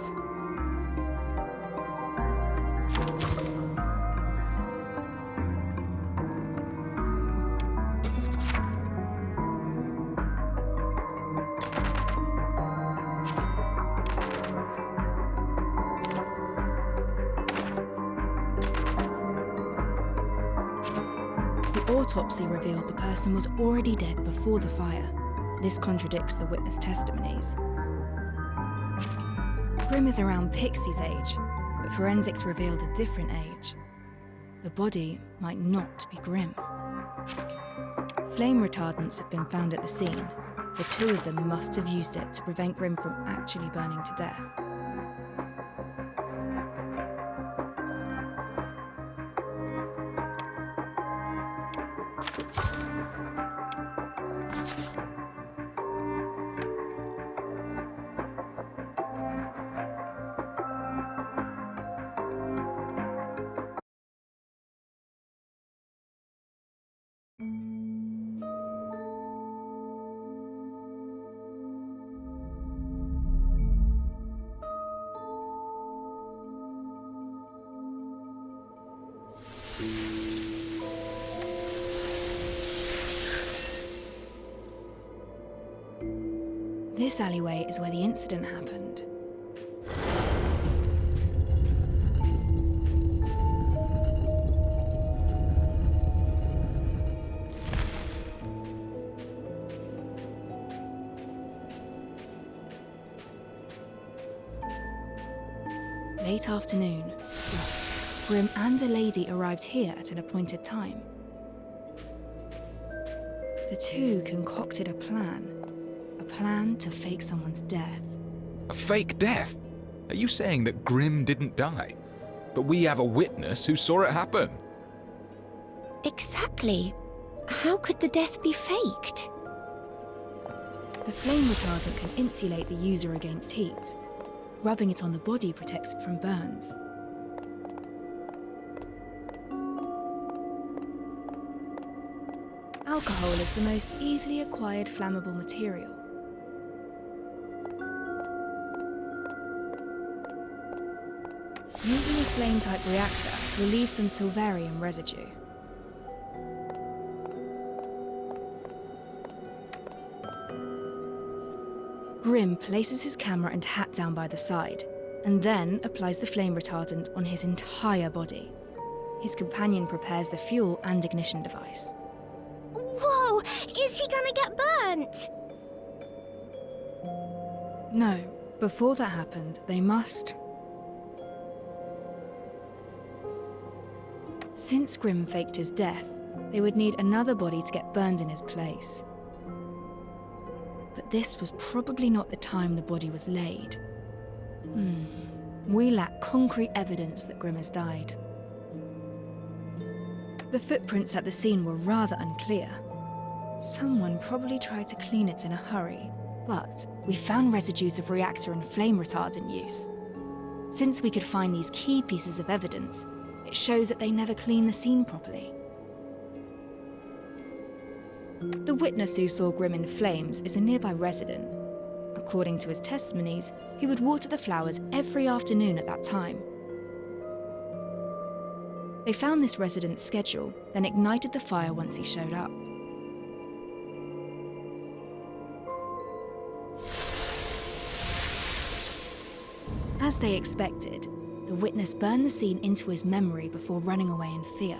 The autopsy revealed the person was already dead before the fire. This contradicts the witness testimonies. Grimm is around Pixie's age, but forensics revealed a different age. The body might not be Grimm. Flame retardants have been found at the scene. The two of them must have used it to prevent Grimm from actually burning to death. This alleyway is where the incident happened. Late afternoon, Ross, Grimm and a lady arrived here at an appointed time. The two concocted a plan to fake someone's death. A fake death? Are you saying that Grimm didn't die? but we have a witness who saw it happen. Exactly. How could the death be faked? The flame retardant can insulate the user against heat. Rubbing it on the body protects it from burns. Alcohol is the most easily acquired flammable material. Using a flame-type reactor will leave some Sylvanian residue. Grim places his camera and hat down by the side, and then applies the flame retardant on his entire body. His companion prepares the fuel and ignition device. Whoa! Is he gonna get burnt? No, before that happened, they must... Since Grim faked his death, they would need another body to get burned in his place. But this was probably not the time the body was laid. We lack concrete evidence that Grim has died. The footprints at the scene were rather unclear. Someone probably tried to clean it in a hurry, but we found residues of reactor and flame retardant use. Since we could find these key pieces of evidence, it shows that they never cleaned the scene properly. The witness who saw Grim in flames is a nearby resident. According to his testimonies, he would water the flowers every afternoon at that time. They found this resident's schedule, then ignited the fire once he showed up. As they expected, the witness burned the scene into his memory before running away in fear.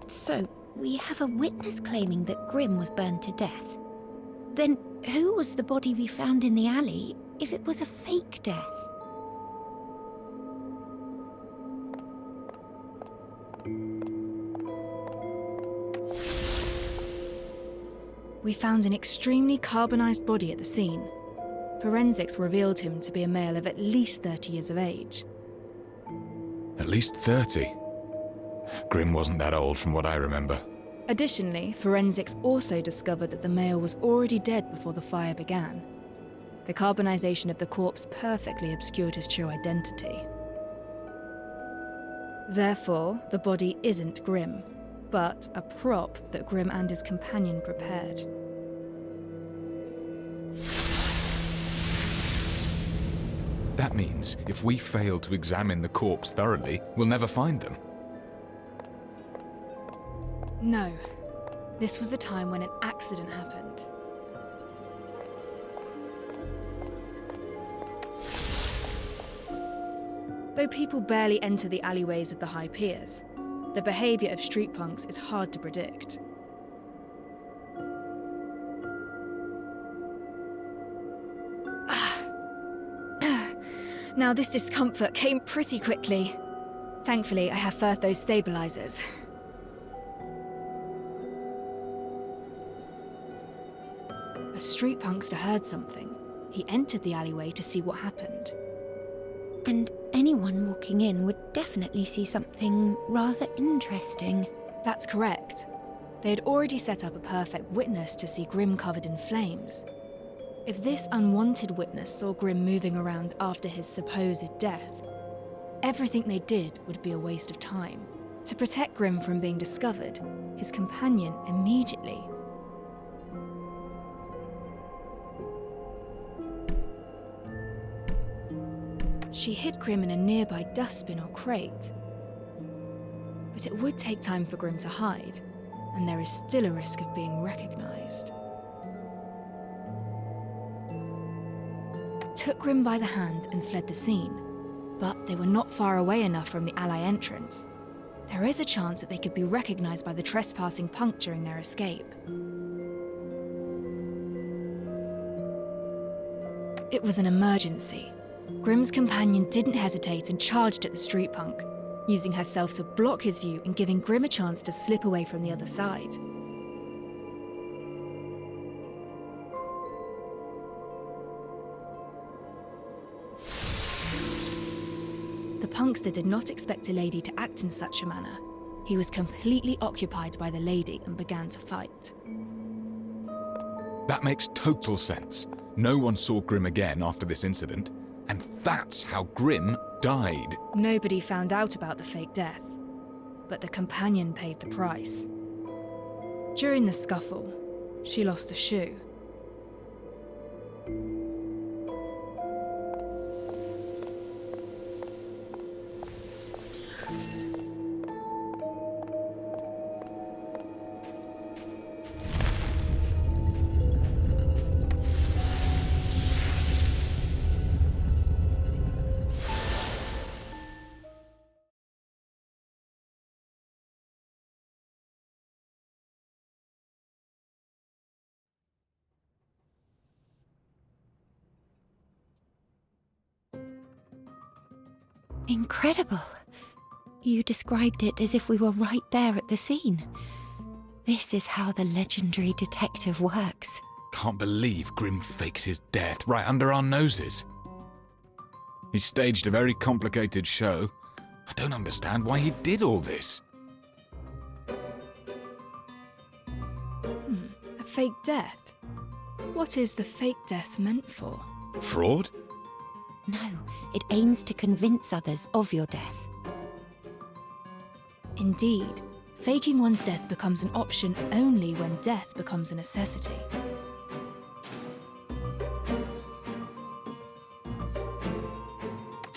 So, we have a witness claiming that Grim was burned to death. Then who was the body we found in the alley if it was a fake death? We found an extremely carbonized body at the scene. Forensics revealed him to be a male of at least 30 years of age. At least 30. Grim wasn't that old from what I remember. Additionally, forensics also discovered that the male was already dead before the fire began. The carbonization of the corpse perfectly obscured his true identity. Therefore, the body isn't Grim, but a prop that Grim and his companion prepared. That means if we fail to examine the corpse thoroughly, we'll never find them. No. This was the time when an accident happened. Though people barely enter the alleyways of the high piers, the behaviour of street punks is hard to predict. Now this discomfort came pretty quickly. Thankfully, I have those stabilizers. A street punkster heard something. He entered the alleyway to see what happened. And anyone walking in would definitely see something rather interesting. That's correct. They had already set up a perfect witness to see Grim covered in flames. If this unwanted witness saw Grim moving around after his supposed death, everything they did would be a waste of time. To protect Grim from being discovered, his companion immediately... She hid Grim in a nearby dustbin or crate. But it would take time for Grim to hide, and there is still a risk of being recognized. Took Grim by the hand and fled the scene, but they were not far away enough from the Ally entrance. There is a chance that they could be recognized by the trespassing punk during their escape. It was an emergency. Grim's companion didn't hesitate and charged at the street punk, using herself to block his view and giving Grim a chance to slip away from the other side. punkster did not expect a lady to act in such a manner, he was completely occupied by the lady and began to fight. That makes total sense. No one saw Grim again after this incident, and that's how Grim died. Nobody found out about the fake death, but the companion paid the price. During the scuffle, she lost a shoe. Incredible. You described it as if we were right there at the scene. This is how the legendary detective works. Can't believe Grim faked his death right under our noses. He staged a very complicated show. I don't understand why he did all this. A fake death? What is the fake death meant for? Fraud? No, it aims to convince others of your death. Indeed, faking one's death becomes an option only when death becomes a necessity.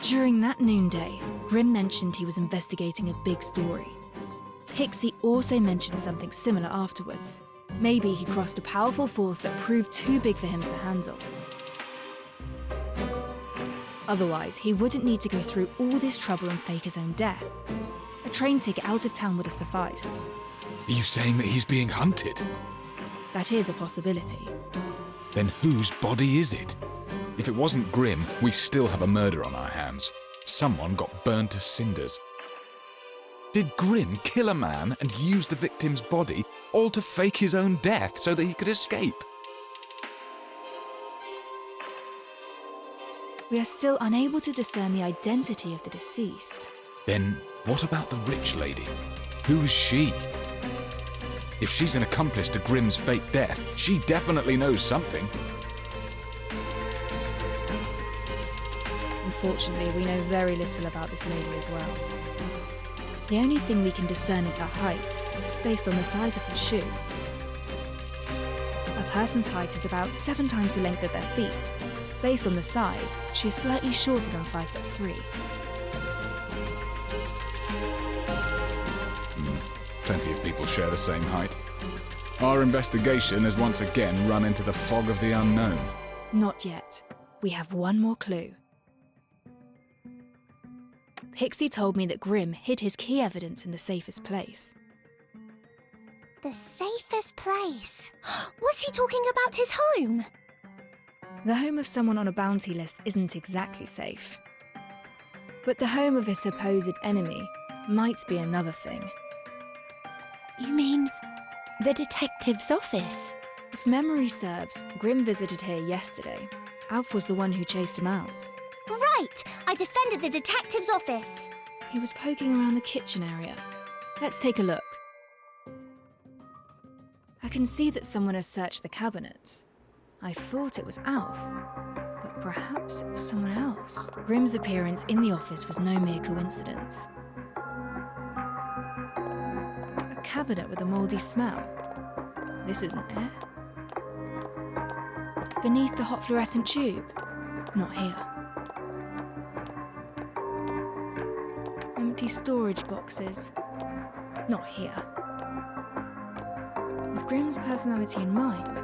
During that noonday, Grim mentioned he was investigating a big story. Pixie also mentioned something similar afterwards. Maybe he crossed a powerful force that proved too big for him to handle. Otherwise, he wouldn't need to go through all this trouble and fake his own death. A train ticket out of town would have sufficed. Are you saying that he's being hunted? That is a possibility. Then whose body is it? If it wasn't Grim, we still have a murder on our hands. Someone got burned to cinders. Did Grim kill a man and use the victim's body, all to fake his own death so that he could escape? We are still unable to discern the identity of the deceased. Then what about the rich lady? Who is she? If she's an accomplice to Grim's fake death, she definitely knows something. Unfortunately, we know very little about this lady as well. The only thing we can discern is her height, based on the size of her shoe. A person's height is about 7 times the length of their feet. Based on the size, she is slightly shorter than 5'3". Plenty of people share the same height. Our investigation has once again run into the fog of the unknown. Not yet. We have one more clue. Pixie told me that Grim hid his key evidence in the safest place. The safest place? Was he talking about his home? The home of someone on a bounty list isn't exactly safe. But the home of a supposed enemy might be another thing. You mean the detective's office? If memory serves, Grim visited here yesterday. Alf was the one who chased him out. Right! I defended the detective's office. He was poking around the kitchen area. Let's take a look. I can see that someone has searched the cabinets. I thought it was Alf, but perhaps it was someone else. Grim's appearance in the office was no mere coincidence. A cabinet with a mouldy smell. This isn't air. Beneath the hot fluorescent tube. Not here. Empty storage boxes. Not here. With Grim's personality in mind,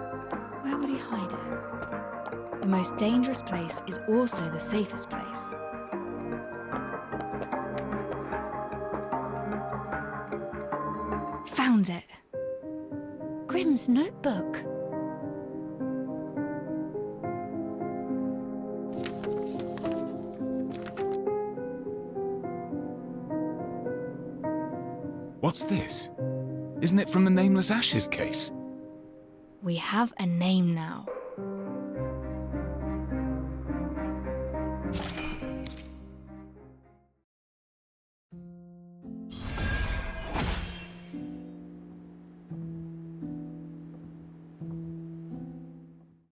where would he hide it? The most dangerous place is also the safest place. Found it! Grim's notebook. What's this? Isn't it from the Nameless Ashes case? We have a name now.